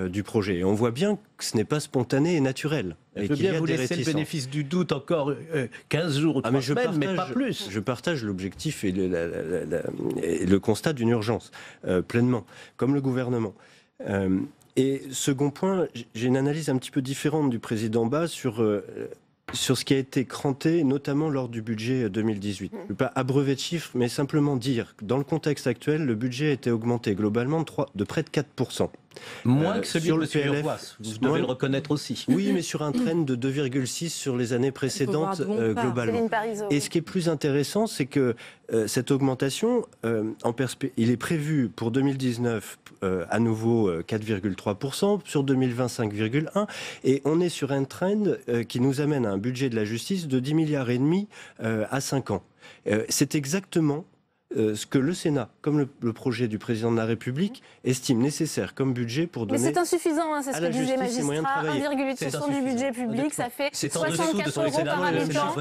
du projet. Et on voit bien que ce n'est pas spontané et naturel. Je veux bien vous laisser le bénéfice du doute encore 15 jours ou 3 semaines, mais pas plus. Je partage l'objectif et le constat d'une urgence, pleinement, comme le gouvernement. Et second point, j'ai une analyse un petit peu différente du président Bas sur ce qui a été cranté, notamment lors du budget 2018. Je ne veux pas abreuver de chiffres, mais simplement dire que dans le contexte actuel, le budget a été augmenté globalement de près de 4%. Moins que celui sur de le M. PLF, Urvoas, vous devez le reconnaître aussi. Oui, mais sur un trend de 2,6 sur les années précédentes globalement. Et ce qui est plus intéressant, c'est que cette augmentation, il est prévu pour 2019 à nouveau 4,3%, sur 2020 5,1%, et on est sur un trend qui nous amène à un budget de la justice de 10,5 milliards à 5 ans. C'est exactement ce que le Sénat, comme le projet du président de la République, estime nécessaire comme budget pour donner. Mais c'est insuffisant, hein, c'est ce que disent les magistrats. 1,8% du budget public, ça fait 64 euros par habitant.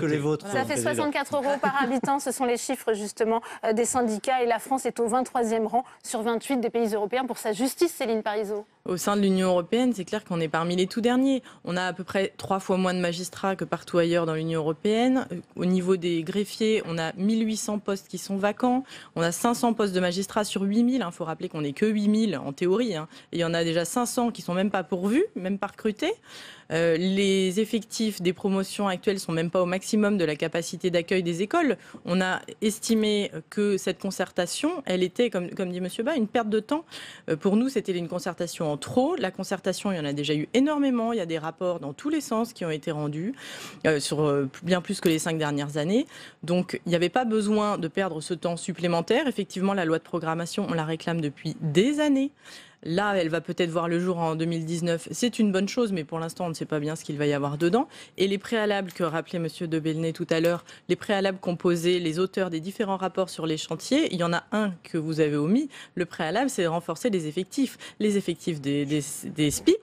Ça fait 64 euros par habitant. Ce sont les chiffres justement des syndicats. Et la France est au 23e rang sur 28 des pays européens pour sa justice, Céline Parizeau. Au sein de l'Union européenne, c'est clair qu'on est parmi les tout derniers. On a à peu près 3 fois moins de magistrats que partout ailleurs dans l'Union européenne. Au niveau des greffiers, on a 1800 postes qui sont vacants. On a 500 postes de magistrats sur 8000. Il faut rappeler qu'on n'est que 8000 en théorie. Et il y en a déjà 500 qui ne sont même pas pourvus, même pas recrutés. Les effectifs des promotions actuelles ne sont même pas au maximum de la capacité d'accueil des écoles. On a estimé que cette concertation, elle était, comme dit M. Bas, une perte de temps. Pour nous, c'était une concertation en trop. La concertation, il y en a déjà eu énormément. Il y a des rapports dans tous les sens qui ont été rendus, sur bien plus que les 5 dernières années. Donc, il n'y avait pas besoin de perdre ce temps supplémentaire. Effectivement, la loi de programmation, on la réclame depuis des années. Là, elle va peut-être voir le jour en 2019. C'est une bonne chose, mais pour l'instant, on ne sait pas bien ce qu'il va y avoir dedans. Et les préalables que rappelait M. de Belenet tout à l'heure, les préalables qu'ont posés les auteurs des différents rapports sur les chantiers, il y en a un que vous avez omis. Le préalable, c'est de renforcer les effectifs. Les effectifs des SPI,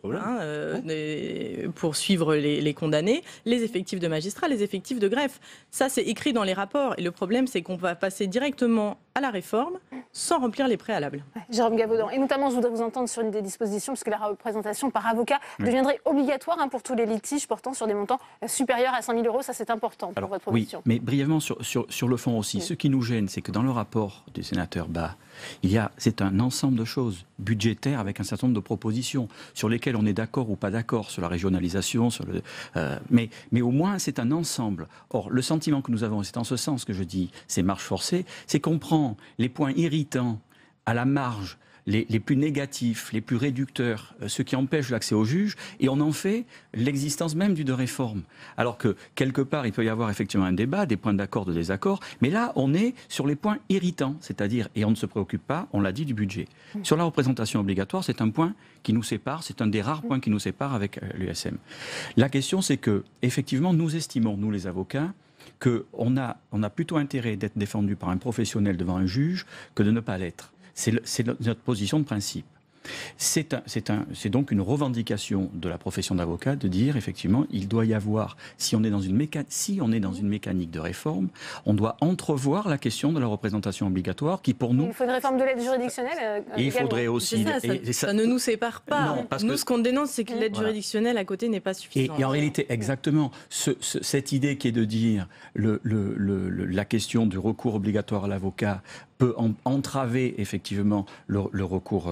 pour suivre les condamnés, les effectifs de magistrats, les effectifs de greffe. Ça, c'est écrit dans les rapports. Et le problème, c'est qu'on va passer directement à la réforme sans remplir les préalables. Jérôme Gavaudan. Et notamment, je voudrais vous entendre sur une des dispositions, puisque la représentation par avocat deviendrait obligatoire pour tous les litiges portant sur des montants supérieurs à 100 000 euros. Ça, c'est important pour votre proposition. Oui, mais brièvement sur le fond aussi. Ce qui nous gêne, c'est que dans le rapport du sénateur Bas, c'est un ensemble de choses budgétaires avec un certain nombre de propositions sur lesquelles on est d'accord ou pas d'accord sur la régionalisation, mais au moins c'est un ensemble. Or, le sentiment que nous avons, c'est en ce sens que je dis c'est marche forcée, c'est qu'on prend les points irritants à la marge, les plus négatifs, les plus réducteurs, ceux qui empêchent l'accès au juge, et on en fait l'existence même d'une réforme. Alors que, quelque part, il peut y avoir effectivement un débat, des points d'accord, de désaccord, mais là, on est sur les points irritants, c'est-à-dire, et on ne se préoccupe pas, on l'a dit, du budget. Sur la représentation obligatoire, c'est un point qui nous sépare, c'est un des rares points qui nous sépare avec l'USM. La question, c'est que, effectivement, nous estimons, nous les avocats, qu'on a plutôt intérêt d'être défendu par un professionnel devant un juge que de ne pas l'être. C'est notre position de principe. C'est donc une revendication de la profession d'avocat de dire effectivement il doit y avoir, si on est dans une mécanique de réforme, on doit entrevoir la question de la représentation obligatoire qui pour nous... Il faut une réforme de l'aide juridictionnelle. Il faudrait aussi... Ça ne nous sépare pas. Non, nous, ce qu'on dénonce, c'est que l'aide juridictionnelle à côté n'est pas suffisante. Et en réalité, exactement, cette idée qui est de dire la question du recours obligatoire à l'avocat peut entraver effectivement le recours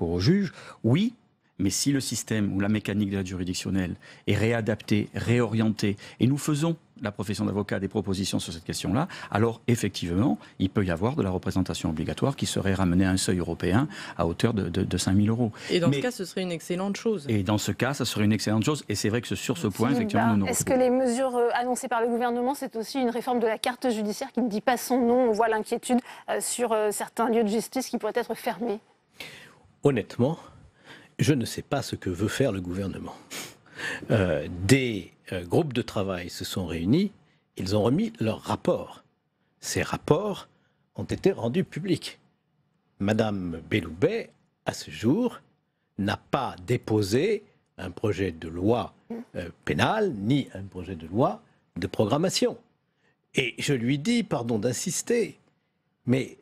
au juge, oui, mais si le système ou la mécanique de l'aide juridictionnelle est réadaptée, réorientée, et nous faisons, la profession d'avocat, des propositions sur cette question-là, alors effectivement, il peut y avoir de la représentation obligatoire qui serait ramenée à un seuil européen à hauteur de 5 000 euros. Et dans ce cas, ce serait une excellente chose. Et dans ce cas, ça serait une excellente chose. Et c'est vrai que sur ce point, effectivement, nous... Est-ce que les mesures annoncées par le gouvernement, c'est aussi une réforme de la carte judiciaire qui ne dit pas son nom? On voit l'inquiétude sur certains lieux de justice qui pourraient être fermés. Honnêtement, je ne sais pas ce que veut faire le gouvernement. Des groupes de travail se sont réunis, ils ont remis leurs rapports. Ces rapports ont été rendus publics. Madame Belloubet, à ce jour, n'a pas déposé un projet de loi pénale, ni un projet de loi de programmation. Et je lui dis, pardon d'insister, mais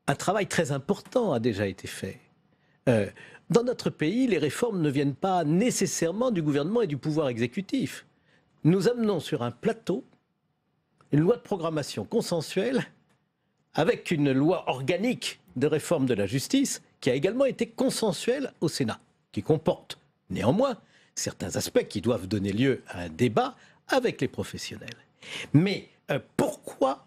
un travail très important a déjà été fait. Dans notre pays, les réformes ne viennent pas nécessairement du gouvernement et du pouvoir exécutif. Nous amenons sur un plateau une loi de programmation consensuelle avec une loi organique de réforme de la justice qui a également été consensuelle au Sénat, qui comporte néanmoins certains aspects qui doivent donner lieu à un débat avec les professionnels. Mais pourquoi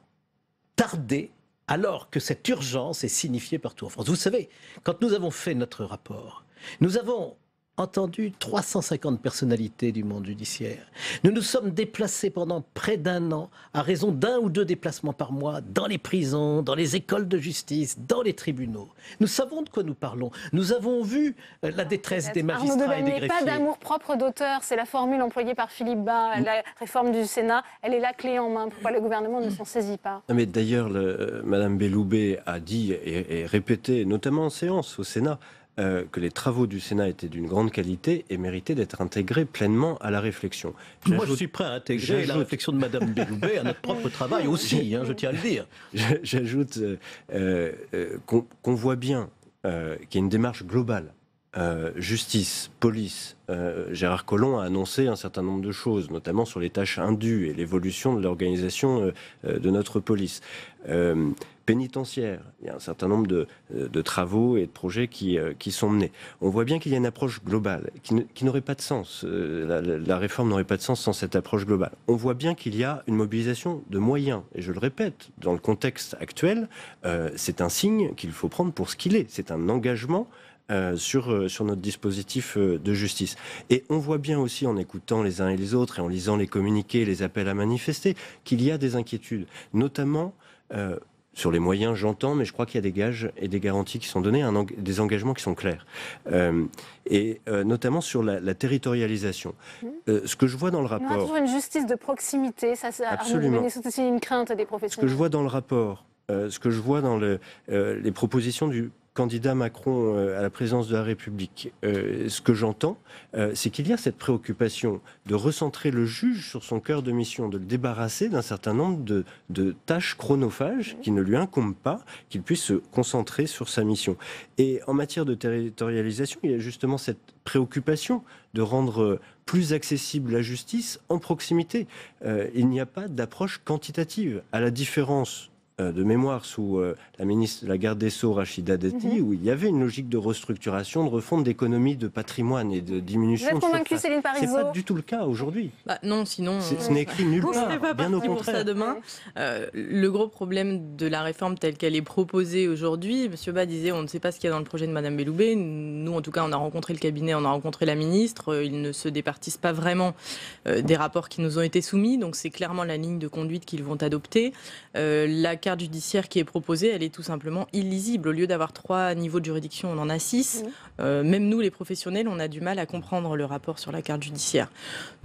tarder alors que cette urgence est signifiée partout en France? Vous savez, quand nous avons fait notre rapport, Nous avons entendu 350 personnalités du monde judiciaire. Nous nous sommes déplacés pendant près d'1 an à raison d'1 ou 2 déplacements par mois dans les prisons, dans les écoles de justice, dans les tribunaux. Nous savons de quoi nous parlons. Nous avons vu la détresse des magistrats et des greffiers. Pas d'amour propre d'auteur, c'est la formule employée par Philippe Bas. La réforme du Sénat, elle est la clé en main. Pourquoi le gouvernement ne s'en saisit pas? Mais d'ailleurs, Madame Belloubet a dit et répété, notamment en séance au Sénat, que les travaux du Sénat étaient d'une grande qualité et méritaient d'être intégrés pleinement à la réflexion. Moi, je suis prêt à intégrer la réflexion de Madame Belloubet à notre propre travail aussi, je tiens à le dire. J'ajoute qu'on voit bien qu'il y a une démarche globale. Justice, police, Gérard Collomb a annoncé un certain nombre de choses, notamment sur les tâches indues et l'évolution de l'organisation de notre police. Pénitentiaire, il y a un certain nombre de travaux et de projets qui sont menés. On voit bien qu'il y a une approche globale qui n'aurait pas de sens. La réforme n'aurait pas de sens sans cette approche globale. On voit bien qu'il y a une mobilisation de moyens. Et je le répète, dans le contexte actuel, c'est un signe qu'il faut prendre pour ce qu'il est. C'est un engagement sur notre dispositif de justice. Et on voit bien aussi, en écoutant les uns et les autres et en lisant les communiqués, les appels à manifester, qu'il y a des inquiétudes, notamment sur les moyens, j'entends, mais je crois qu'il y a des gages et des garanties qui sont donnés, des engagements qui sont clairs. Et notamment sur la territorialisation. Ce que je vois dans le rapport... On aura toujours une justice de proximité, ça c'est aussi une crainte des professionnels. Ce que je vois dans le rapport, ce que je vois dans les propositions du candidat Macron à la présidence de la République, ce que j'entends, c'est qu'il y a cette préoccupation de recentrer le juge sur son cœur de mission, de le débarrasser d'un certain nombre de tâches chronophages qui ne lui incombent pas, qu'il puisse se concentrer sur sa mission. Et en matière de territorialisation, il y a justement cette préoccupation de rendre plus accessible la justice en proximité. Il n'y a pas d'approche quantitative, à la différence de mémoire sous la garde des Sceaux, Rachida Dati, où il y avait une logique de restructuration, de refonte d'économie de patrimoine et de diminution. Vous êtes convaincue, Céline Parizeau? C'est pas du tout le cas aujourd'hui. Non, sinon... Ce n'est écrit nulle part, pas bien au contraire. Pour ça demain. Le gros problème de la réforme telle qu'elle est proposée aujourd'hui, M. Bas disait on ne sait pas ce qu'il y a dans le projet de Mme Belloubet. Nous, en tout cas, on a rencontré le cabinet, on a rencontré la ministre. Ils ne se départissent pas vraiment des rapports qui nous ont été soumis. Donc c'est clairement la ligne de conduite qu'ils vont adopter. La carte judiciaire qui est proposée, elle est tout simplement illisible. Au lieu d'avoir 3 niveaux de juridiction, on en a 6. Même nous, les professionnels, on a du mal à comprendre le rapport sur la carte judiciaire.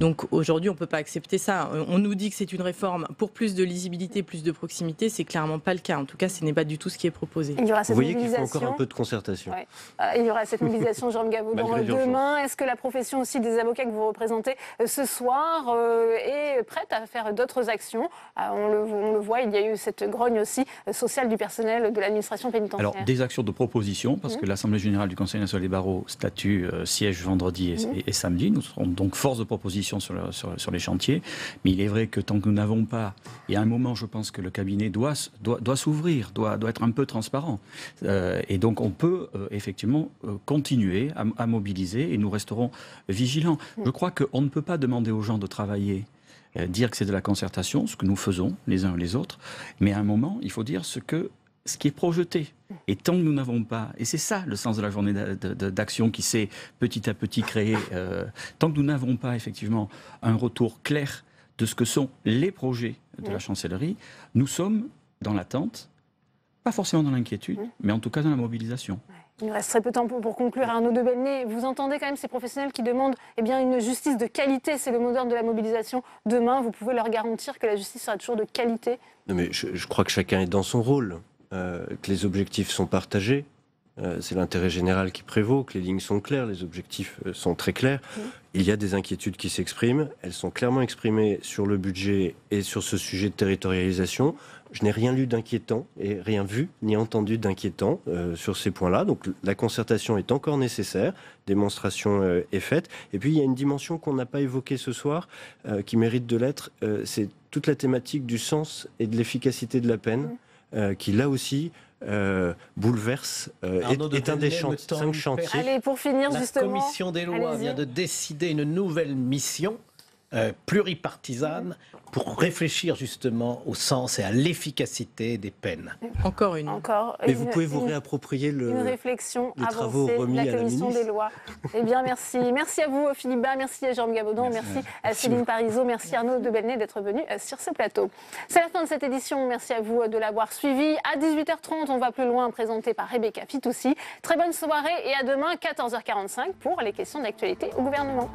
Donc aujourd'hui, on ne peut pas accepter ça. On nous dit que c'est une réforme pour plus de lisibilité, plus de proximité. C'est clairement pas le cas. En tout cas, ce n'est pas du tout ce qui est proposé. Vous voyez qu'il faut encore un peu de concertation. Ouais. Il y aura cette mobilisation, Jérôme Gavaudan, demain. Est-ce que la profession aussi des avocats que vous représentez ce soir est prête à faire d'autres actions? On le voit, il y a eu cette grogne aussi sociale du personnel de l'administration pénitentiaire. Alors, des actions de proposition, parce que l'Assemblée générale du Conseil national des barreaux statue siège vendredi et samedi. Nous serons donc force de proposition sur les chantiers. Mais il est vrai que tant que nous n'avons pas, il y a un moment, je pense que le cabinet doit s'ouvrir, doit être un peu transparent. Et donc, on peut effectivement continuer à mobiliser et nous resterons vigilants. Je crois qu'on ne peut pas demander aux gens de travailler, dire que c'est de la concertation, ce que nous faisons les uns et les autres, mais à un moment, il faut dire ce qui est projeté. Et tant que nous n'avons pas, et c'est ça le sens de la journée d'action qui s'est petit à petit créée, tant que nous n'avons pas effectivement un retour clair de ce que sont les projets de la chancellerie, nous sommes dans l'attente, pas forcément dans l'inquiétude, mais en tout cas dans la mobilisation. Il nous reste très peu de temps pour conclure. Arnaud de Belenet, vous entendez quand même ces professionnels qui demandent une justice de qualité. C'est le mot d'ordre de la mobilisation. Demain, vous pouvez leur garantir que la justice sera toujours de qualité? Non, mais je crois que chacun est dans son rôle, que les objectifs sont partagés. C'est l'intérêt général qui prévaut, que les lignes sont claires, les objectifs sont très clairs. Il y a des inquiétudes qui s'expriment. Elles sont clairement exprimées sur le budget et sur ce sujet de territorialisation. Je n'ai rien lu d'inquiétant et rien vu ni entendu d'inquiétant sur ces points-là. Donc la concertation est encore nécessaire, démonstration est faite. Et puis il y a une dimension qu'on n'a pas évoquée ce soir, qui mérite de l'être, c'est toute la thématique du sens et de l'efficacité de la peine, qui là aussi bouleverse, est un des 5 chantiers. Allez, pour finir, la justement, Commission des lois vient de décider une nouvelle mission pluripartisane pour réfléchir justement au sens et à l'efficacité des peines. Encore une. Mais vous pouvez vous réapproprier une réflexion les travaux avancée remis de la à la commission ministre. des lois. Eh bien, merci. Merci à vous, Philippe Bas, merci à Jérôme Gabaudan, merci à Céline Parizeau, merci Arnaud de Belenet d'être venu sur ce plateau. C'est la fin de cette édition. Merci à vous de l'avoir suivi. À 18h30, on va plus loin, présenté par Rebecca Fitoussi. Très bonne soirée et à demain, 14h45, pour les questions d'actualité au gouvernement.